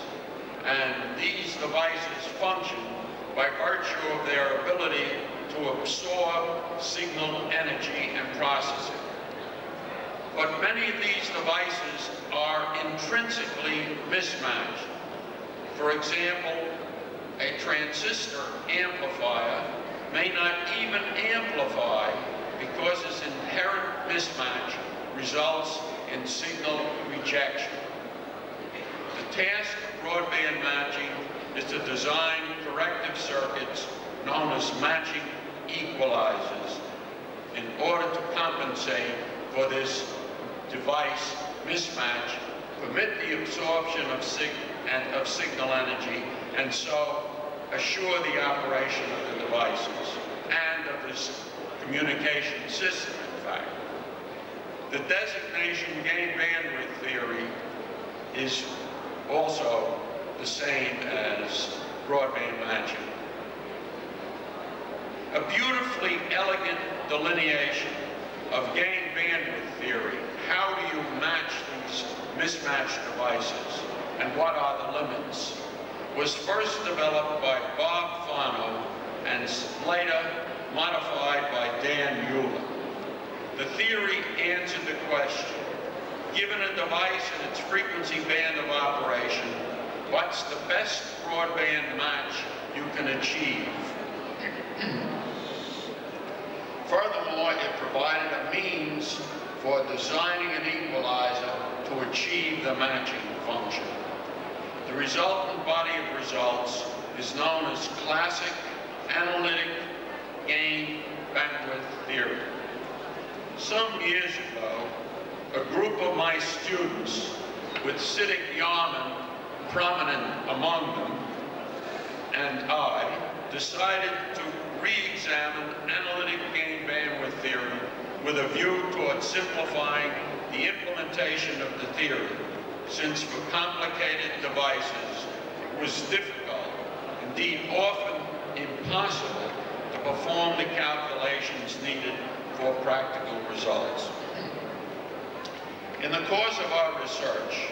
and these devices function by virtue of their ability to absorb signal energy and process it. But many of these devices are intrinsically mismatched. For example, a transistor amplifier may not even amplify because its inherent mismatch results in signal rejection. The task of broadband matching is to design corrective circuits known as matching equalizers in order to compensate for this device mismatch, permit the absorption of signal energy, and so assure the operation of the devices and of this communication system, in fact. The designation gain bandwidth theory is also the same as broadband matching. A beautifully elegant delineation of gain bandwidth theory, how do you match these mismatched devices and what are the limits, was first developed by Bob Fano and later modified by Dan Mueller. The theory answered the question, given a device and its frequency band of operation, what's the best broadband match you can achieve? Furthermore, it provided a means for designing an equalizer to achieve the matching function. The resultant body of results is known as classic analytic gain bandwidth theory. Some years ago, a group of my students, with Siddiq Yarman prominent among them, and I, decided to re-examine analytic gain bandwidth theory with a view toward simplifying the implementation of the theory, since for complicated devices it was difficult, indeed often impossible, to perform the calculations needed for practical results. In the course of our research,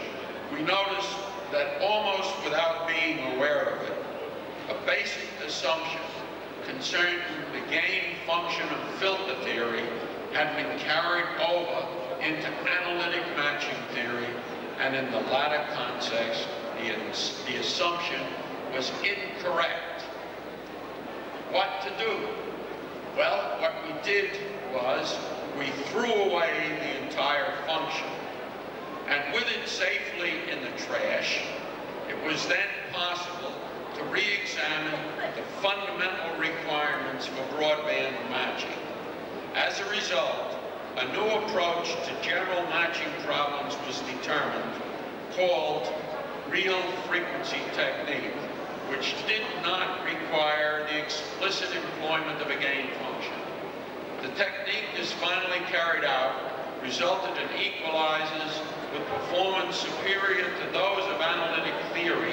we noticed that almost without being aware of it, a basic assumption concerning the gain function of filter theory had been carried over into analytic matching theory, and in the latter context, the assumption was incorrect. What to do? Well, what we did was we threw away the entire function, and with it safely in the trash, it was then possible to re-examine the fundamental requirements for broadband matching. As a result, a new approach to general matching problems was determined, called real frequency technique, which did not require the explicit employment of a gain function. The technique is finally carried out, resulted in equalizers with performance superior to those of analytic theory,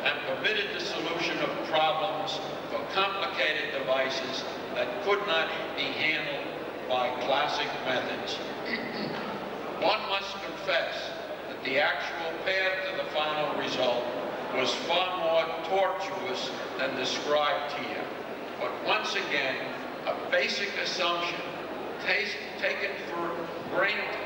and permitted the solution of problems for complicated devices that could not be handled by classic methods. One must confess that the actual path to the final result was far more tortuous than described here. But once again, a basic assumption taken for granted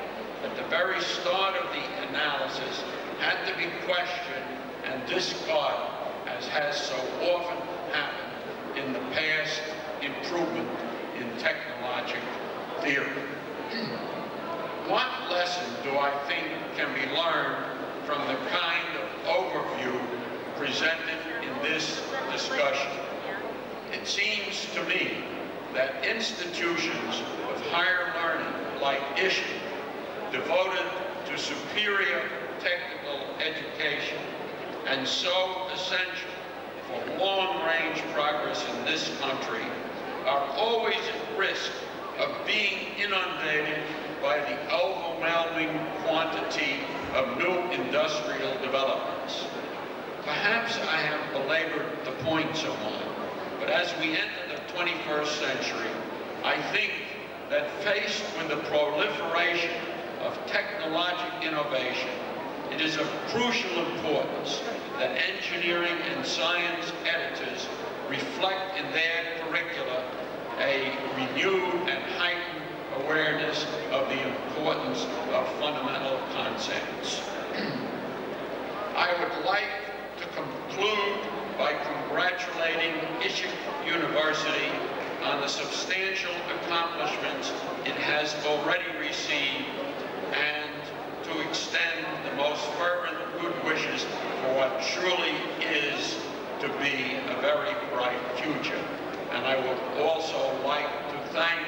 at the very start of the analysis had to be questioned and discarded, as has so often happened in the past improvement in technological theory. What lesson do I think can be learned from the kind of overview presented in this discussion? It seems to me that institutions of higher learning like Ishık, devoted to superior technical education and so essential for long-range progress in this country, are always at risk of being inundated by the overwhelming quantity of new industrial developments. Perhaps I have belabored the point somewhat, but as we enter the 21st century, I think that faced with the proliferation of technological innovation, it is of crucial importance that engineering and science editors reflect in their curricula a renewed and heightened awareness of the importance of fundamental concepts. I would like to conclude by congratulating Işık University on the substantial accomplishments it has already received and to extend the most fervent good wishes for what truly is to be a very bright future. And I would also like to thank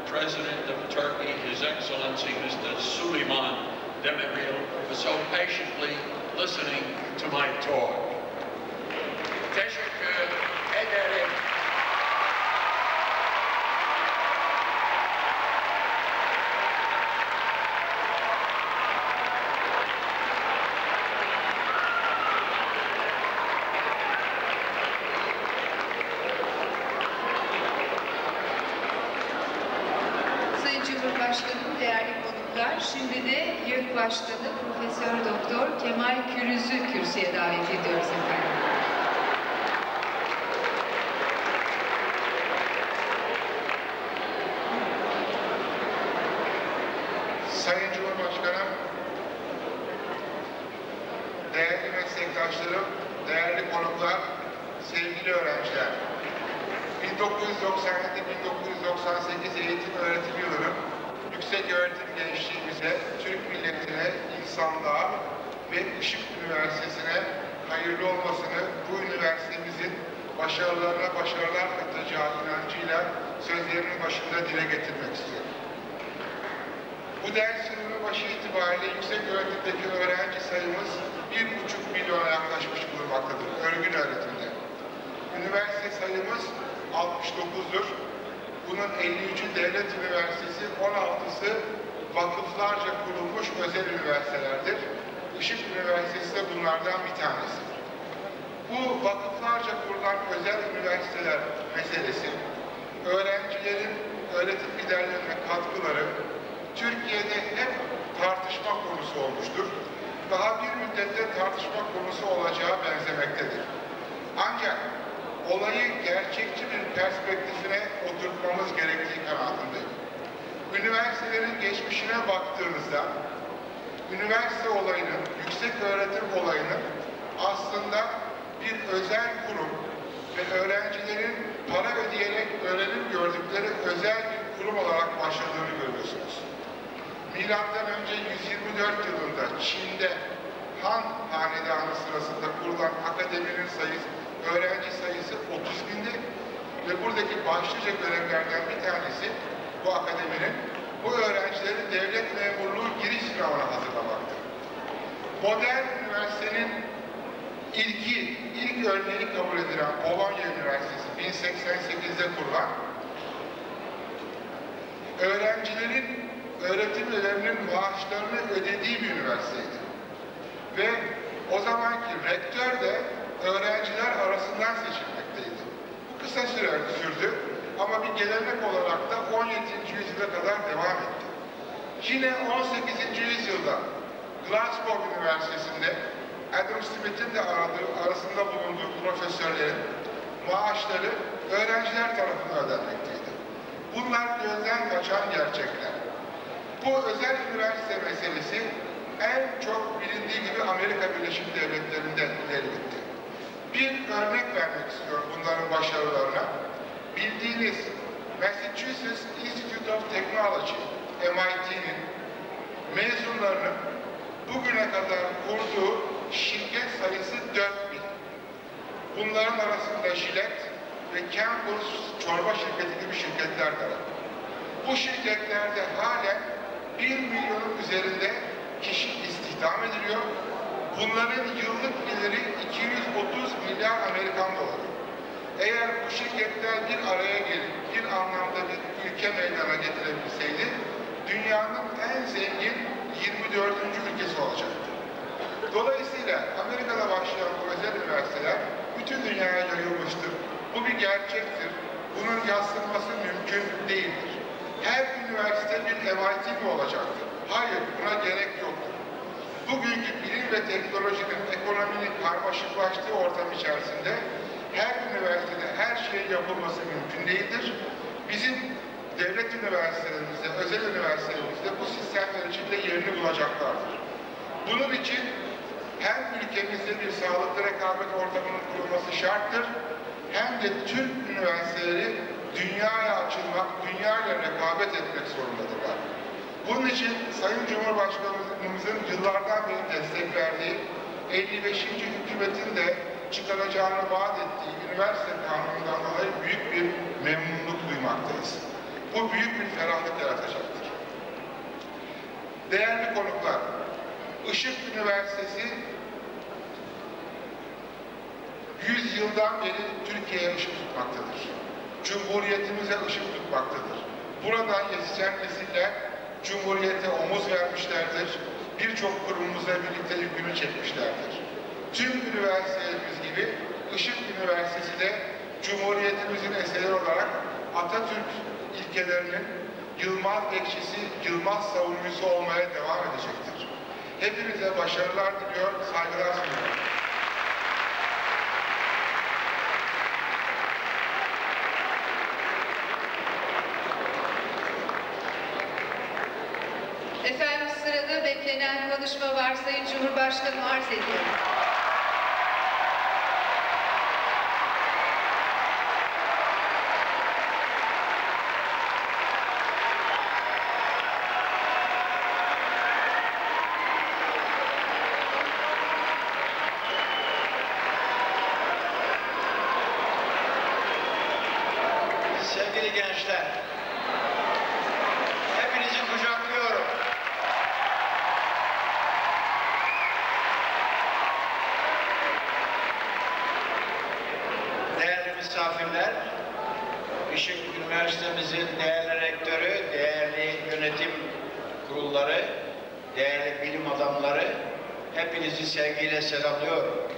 President of Turkey, His Excellency Mr. Süleyman Demirel, for so patiently listening to my talk. Teşekkür ederim. Sayın Cumhurbaşkanım, değerli konuklar, şimdi de YÖK Başkanı Profesör Doktor Kemal Kürüz'ü kürsüye davet ediyoruz efendim. Sayın Cumhurbaşkanım, değerli meslektaşlarım, değerli konuklar, sevgili öğrenciler. 1997-1998 eğitim öğretim yılının yüksek öğretim gençliğimize, Türk milletine, insanlığa ve Işık Üniversitesi'ne hayırlı olmasını, bu üniversitemizin başarılarına başarılar katacağı inancıyla sözlerimin başında dile getirmek istiyorum. Bu ders yılının başı itibariyle yüksek öğretimdeki öğrenci sayımız 1,5 milyona yaklaşmış bulunmaktadır örgün öğretimde. Üniversite sayımız 69'dur. Bunun 53'ü devlet üniversitesi, 16'sı vakıflarca kurulmuş özel üniversitelerdir. Işık Üniversitesi de bunlardan bir tanesi. Bu vakıflarca kurulan özel üniversiteler meselesi, öğrencilerin öğretim giderlerine katkıları, Türkiye'de hep tartışma konusu olmuştur. Daha bir müddette tartışma konusu olacağı benzemektedir. Ancak olayı gerçekçi bir perspektifine oturtmamız gerektiği kanaatindeyim. Üniversitelerin geçmişine baktığınızda, üniversite olayının, yüksek öğretim olayının aslında bir özel kurum ve öğrencilerin para ödeyerek öğrenim gördükleri özel bir kurum olarak başladığını görüyorsunuz. Milattan önce 124 yılında Çin'de Han Hanedanı sırasında kurulan akademinin sayısı, öğrenci sayısı 30.000'di ve buradaki başlıca görevlerden bir tanesi bu akademinin bu öğrencileri devlet memurluğu giriş sınavına hazırlamaktır. Modern üniversitenin ilk örneği kabul edilen Polonya Üniversitesi 1088'de kurulan, öğrencilerin, öğretim üyelerinin maaşlarını ödediği bir üniversiteydi. Ve o zamanki rektör de öğrenciler arasından seçilmekteydi. Bu kısa sürdü ama bir gelenek olarak da 17. yüzyıla kadar devam etti. Yine 18. yüzyılda Glasgow Üniversitesi'nde Adam Smith'in de arasında bulunduğu profesörlerin maaşları öğrenciler tarafından ödenmekteydi. Bunlar gözden kaçan gerçekler. Bu özel üniversite meselesi en çok bilindiği gibi Amerika Birleşik Devletleri'nde ileri gitti. Bir örnek vermek istiyorum bunların başarılarına. Bildiğiniz Massachusetts Institute of Technology, MIT'nin mezunlarının bugüne kadar kurduğu şirket sayısı 4000. Bunların arasında Gillette ve Campbell's çorba şirketi gibi şirketler de var. Bu şirketlerde halen 1 milyonun üzerinde kişi istihdam ediliyor. Bunların yıllık geliri 230 milyar Amerikan doları. Eğer bu şirketler bir araya gelip bir anlamda bir ülke meydana getirebilseydi, dünyanın en zengin 24. ülkesi olacaktı. Dolayısıyla Amerika'da başlayan bu özel üniversiteler bütün dünyaya yayılmıştır. Bu bir gerçektir. Bunun yadsınması mümkün değildir. Her üniversite bir MIT mi olacaktır? Hayır, buna gerek yoktur. Bugünkü bilim ve teknolojinin, ekonominin karmaşıklaştığı ortam içerisinde her üniversitede her şeyin yapılması mümkün değildir. Bizim devlet üniversitelerimizde, özel üniversitelerimizde bu sistemler içinde yerini bulacaklardır. Bunun için hem ülkemizde bir sağlıklı rekabet ortamının kurulması şarttır, hem de Türk üniversiteleri dünyaya açılmak, dünyayla rekabet etmek zorundadırlar. Bunun için Sayın Cumhurbaşkanımızın yıllardan beri destek verdiği 55. hükümetin de çıkaracağını vaat ettiği üniversite kanunundan dolayı büyük bir memnunluk duymaktayız. Bu büyük bir ferahlık yaratacaktır. Değerli konuklar, Işık Üniversitesi 100 yıldan beri Türkiye'ye ışık tutmaktadır. Cumhuriyetimize ışık tutmaktadır. Buradan yetişen nesiller Cumhuriyete omuz vermişlerdir. Birçok kurumumuzla birlikte yükünü çekmişlerdir. Tüm üniversitelerimiz gibi Işık Üniversitesi de Cumhuriyetimizin eseri olarak Atatürk ilkelerinin yılmaz bekçisi, yılmaz savunucusu olmaya devam edecektir. Hepinize başarılar diliyor, saygılar sunuyorum. Efendim sırada beklenen konuşma var. Sayın Cumhurbaşkanım arz ediyorum. Sevgili gençler, hepinizi kucaklıyorum. Değerli misafirler, Işık Üniversitemizin değerli rektörü, değerli yönetim kurulları, değerli bilim adamları, hepinizi sevgiyle selamlıyorum.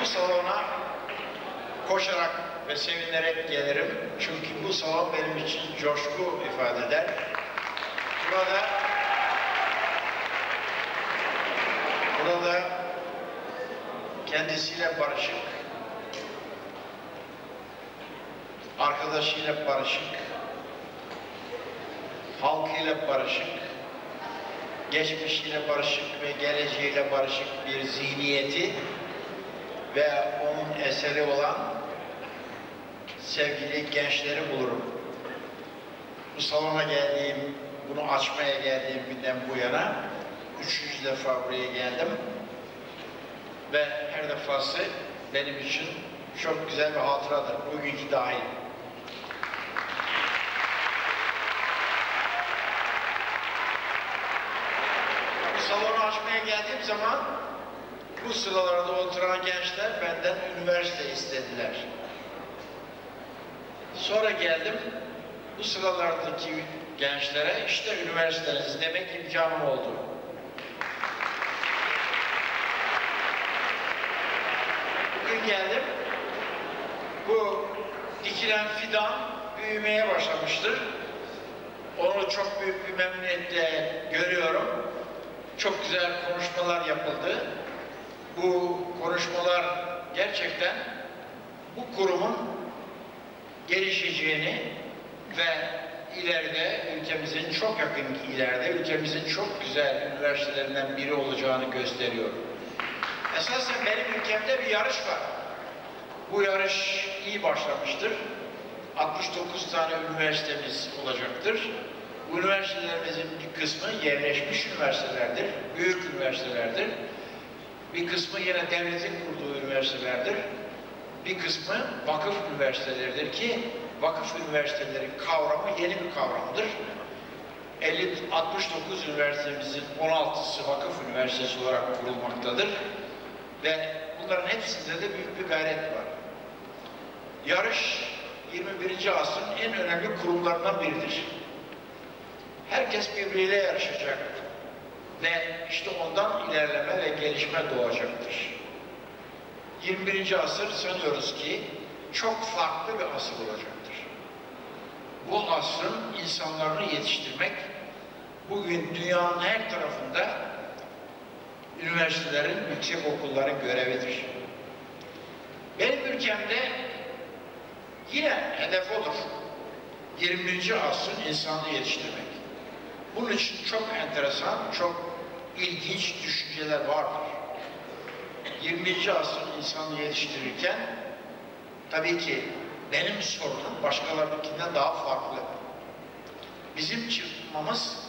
Bu salona koşarak ve sevinerek gelirim. Çünkü bu salon benim için coşku ifade eder. Burada kendisiyle barışık, arkadaşıyla barışık, halkıyla barışık, geçmişiyle barışık ve geleceğiyle barışık bir zihniyeti ve onun eseri olan sevgili gençleri bulurum. Bu salona geldiğim, bunu açmaya geldiğim günden bu yana 3. defa buraya geldim ve her defası benim için çok güzel bir hatıradır, bugünkü dahil. Bu salonu açmaya geldiğim zaman bu sıralarda oturan gençler benden üniversite istediler. Sonra geldim, bu sıralardaki gençlere işte üniversiteniz demek imkanım oldu. Bugün geldim, bu dikilen fidan büyümeye başlamıştır. Onu çok büyük bir memnuniyetle görüyorum. Çok güzel konuşmalar yapıldı. Bu konuşmalar gerçekten bu kurumun gelişeceğini ve ileride ülkemizin çok yakın ileride ülkemizin çok güzel üniversitelerinden biri olacağını gösteriyor. Esasen benim ülkemde bir yarış var. Bu yarış iyi başlamıştır. 69 tane üniversitemiz olacaktır. Bu üniversitelerimizin bir kısmı yerleşmiş üniversitelerdir, büyük üniversitelerdir. Bir kısmı yine devletin kurduğu üniversitelerdir. Bir kısmı vakıf üniversiteleridir ki vakıf üniversiteleri kavramı yeni bir kavramdır. 69 üniversitemizin 16'sı vakıf üniversitesi olarak kurulmaktadır. Ve bunların hepsinde de büyük bir gayret var. Yarış 21. asrın en önemli kurumlarından biridir. Herkes birbiriyle yarışacak ve işte ondan ilerleme ve gelişme doğacaktır. 21. asır sanıyoruz ki çok farklı bir asır olacaktır. Bu asrın insanlarını yetiştirmek bugün dünyanın her tarafında üniversitelerin, yüksek okulların görevidir. Benim ülkemde yine hedef odur. 21. asrın insanını yetiştirmek. Bunun için çok enteresan, çok ilginç düşünceler vardır. 21. asrın insanını yetiştirirken tabii ki benim sorunum başkalarınınkinden daha farklı. Bizim çıkmamız,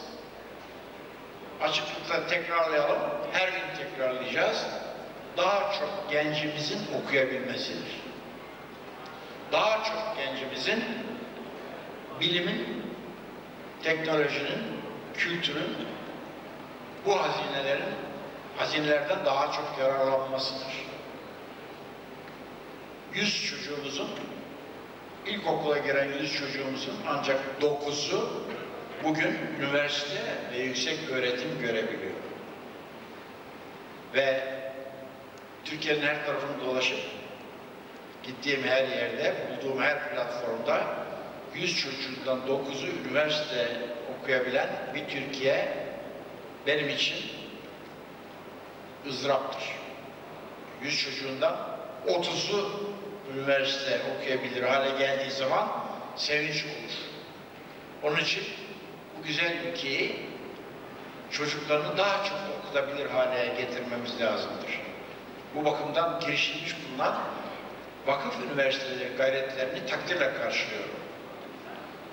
açıklıkla tekrarlayalım, her gün tekrarlayacağız, daha çok gencimizin okuyabilmesidir. Daha çok gencimizin bilimin, teknolojinin, kültürün, bu hazinelerden daha çok yararlanmasıdır. 100 çocuğumuzun, ilkokula giren 100 çocuğumuzun ancak 9'u bugün üniversite ve yüksek öğretim görebiliyor. Ve Türkiye'nin her tarafını dolaşıp gittiğim her yerde, bulduğum her platformda 100 çocuğundan 9'u üniversite okuyabilen bir Türkiye benim için ızdıraptır. 100 çocuğundan 30'u üniversite okuyabilir hale geldiği zaman sevinç olur. Onun için bu güzel ülkeyi çocuklarını daha çok okutabilir hale getirmemiz lazımdır. Bu bakımdan girişilmiş bulunan vakıf üniversiteleri gayretlerini takdirle karşılıyorum.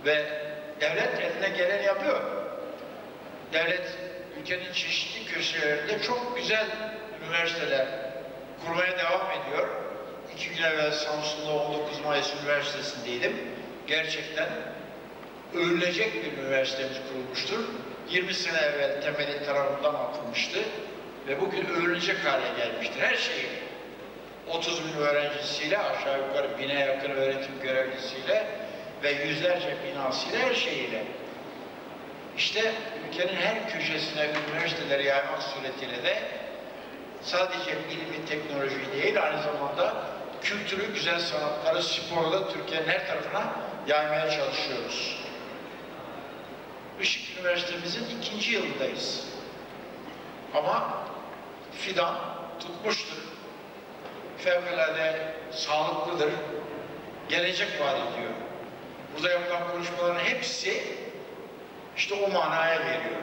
Ve devlet eline gelen yapıyor. Devlet ülkenin çeşitli köşelerinde çok güzel üniversiteler kurmaya devam ediyor. 2 gün evvel Samsun'da 19 Mayıs Üniversitesi'ndeydim. Gerçekten övülecek bir üniversitemiz kurulmuştur. 20 sene evvel temeli tarafından atılmıştı ve bugün övülecek hale gelmiştir. Her şeyi 30 bin öğrencisiyle, aşağı yukarı 1000'e yakın öğretim görevlisiyle ve yüzlerce binasıyla, her şeyiyle. İşte ülkenin her köşesine üniversiteleri yaymak suretiyle de sadece bilimi, teknolojiyi değil, aynı zamanda kültürü, güzel sanatları, sporu da Türkiye'nin her tarafına yaymaya çalışıyoruz. Işık Üniversitemizin 2. yılındayız. Ama fidan tutmuştur. Fevkalade sağlıklıdır. Gelecek vaat ediyor. Burada yapılan konuşmaların hepsi işte o manaya geliyor.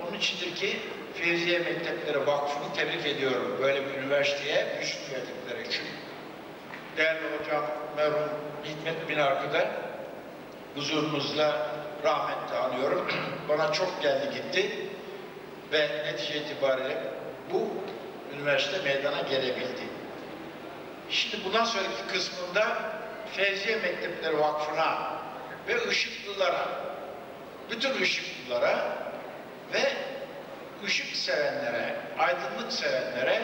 Onun içindir ki Fevziye Mektepleri Vakfı'nı tebrik ediyorum. Böyle bir üniversiteye güç verdikleri için. Değerli hocam merhum Hikmet bin Arkı'da huzurunuzda rahmetle anıyorum. Bana çok geldi gitti ve netice itibariyle bu üniversite meydana gelebildi. Şimdi bundan sonraki kısmında Fevziye Mektepleri Vakfı'na ve ışıklılara, bütün ışıklılara ve ışık sevenlere, aydınlık sevenlere,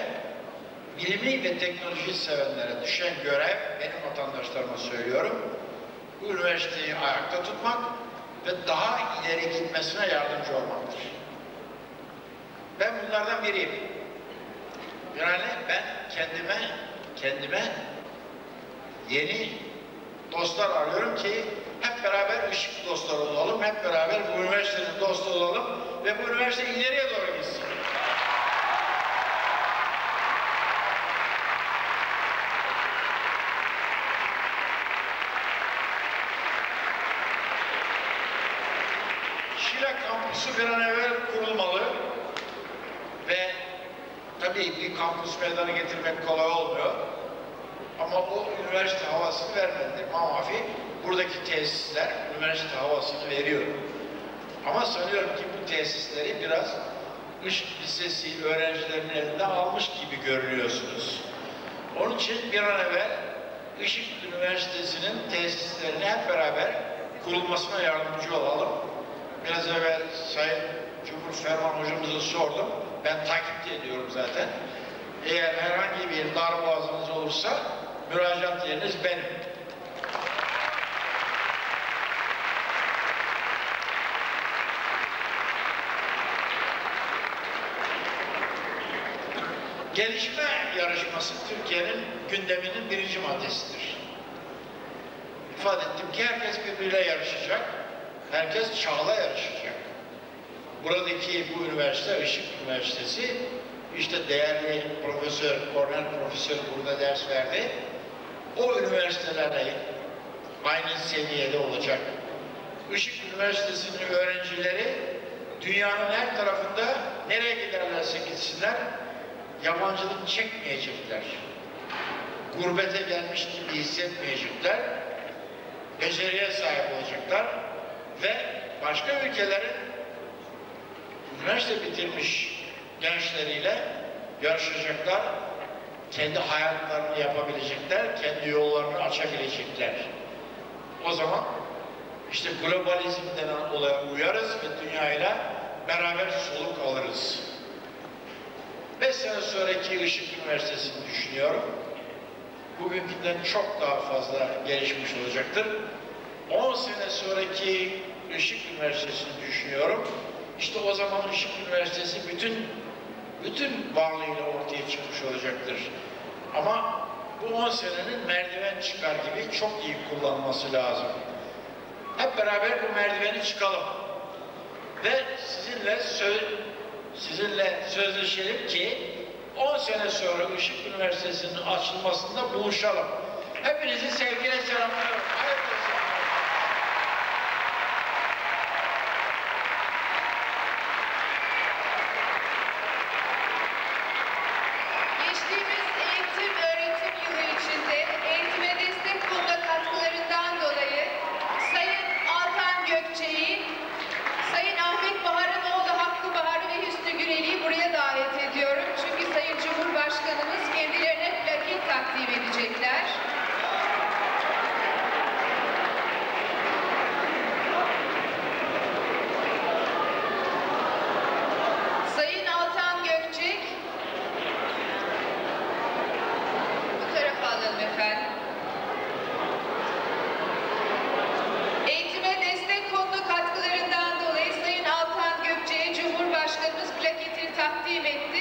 bilimi ve teknoloji sevenlere düşen görev, benim vatandaşlarıma söylüyorum, bu üniversiteyi ayakta tutmak ve daha ileri gitmesine yardımcı olmaktır. Ben bunlardan biriyim. Yani ben kendime yeni dostlar arıyorum ki hep beraber ışık dostları olalım, hep beraber bu üniversitenin dostu olalım ve bu üniversite ileriye doğru gitsin. Şile kampüsü bir an evvel kurulmalı ve tabii bir kampüs meydana getirmek kolay olmuyor. Ama o üniversite havasını vermedi. Mamafi buradaki tesisler üniversite havasını veriyor. Ama sanıyorum ki bu tesisleri biraz Işık Lisesi öğrencilerinin elinden almış gibi görünüyorsunuz. Onun için bir an evvel Işık Üniversitesi'nin tesislerini hep beraber kurulmasına yardımcı olalım. Biraz evvel Sayın Cumhurferman hocamıza sordum. Ben takip ediyorum zaten. Eğer herhangi bir darboğazınız olursa müracaat yeriniz benim. Gelişme yarışması Türkiye'nin gündeminin birinci maddesidir. İfade ettim ki herkes birbiriyle yarışacak. Herkes çağla yarışacak. Buradaki bu üniversite, Işık Üniversitesi, işte değerli profesör, Kornel profesör burada ders verdi. O üniversitelerle aynı seviyede olacak. Işık Üniversitesi'nin öğrencileri dünyanın her tarafında nereye giderlerse gitsinler yabancılık çekmeyecekler. Gurbete gelmiş gibi hissetmeyecekler. Beceriye sahip olacaklar ve başka ülkelerin üniversite bitirmiş gençleriyle yarışacaklar. Kendi hayatlarını yapabilecekler, kendi yollarını açabilecekler. O zaman işte globalizm denen olaya uyarız ve dünyayla beraber soluk alırız. 5 sene sonraki Işık Üniversitesi'ni düşünüyorum. Bugünkünden çok daha fazla gelişmiş olacaktır. 10 sene sonraki Işık Üniversitesi'ni düşünüyorum. İşte o zaman Işık Üniversitesi bütün varlığıyla ortaya çıkmış olacaktır. Ama bu 10 senenin merdiven çıkar gibi çok iyi kullanması lazım. Hep beraber bu merdiveni çıkalım. Ve sizinle sözleşelim ki 10 sene sonra Işık Üniversitesi'nin açılmasında buluşalım. Hepinizi sevgiyle selamlıyorum. Geçtiğimiz eğitim-öğretim yılı içinde eğitime destek konuda katkılarından dolayı Sayın Altan Gökçe'yi, Sayın Ahmet Bahar'ın oğlu Hakkı Bahar'ı ve Hüsnü Gürel'i buraya davet ediyorum. Çünkü Sayın Cumhurbaşkanımız kendilerine plaket takdim edecekler. Sayın Altan Gökçek, bu tarafa alalım efendim. Eğitime destek konulu katkılarından dolayı Sayın Altan Gökçek'e Cumhurbaşkanımız plaketini takdim etti.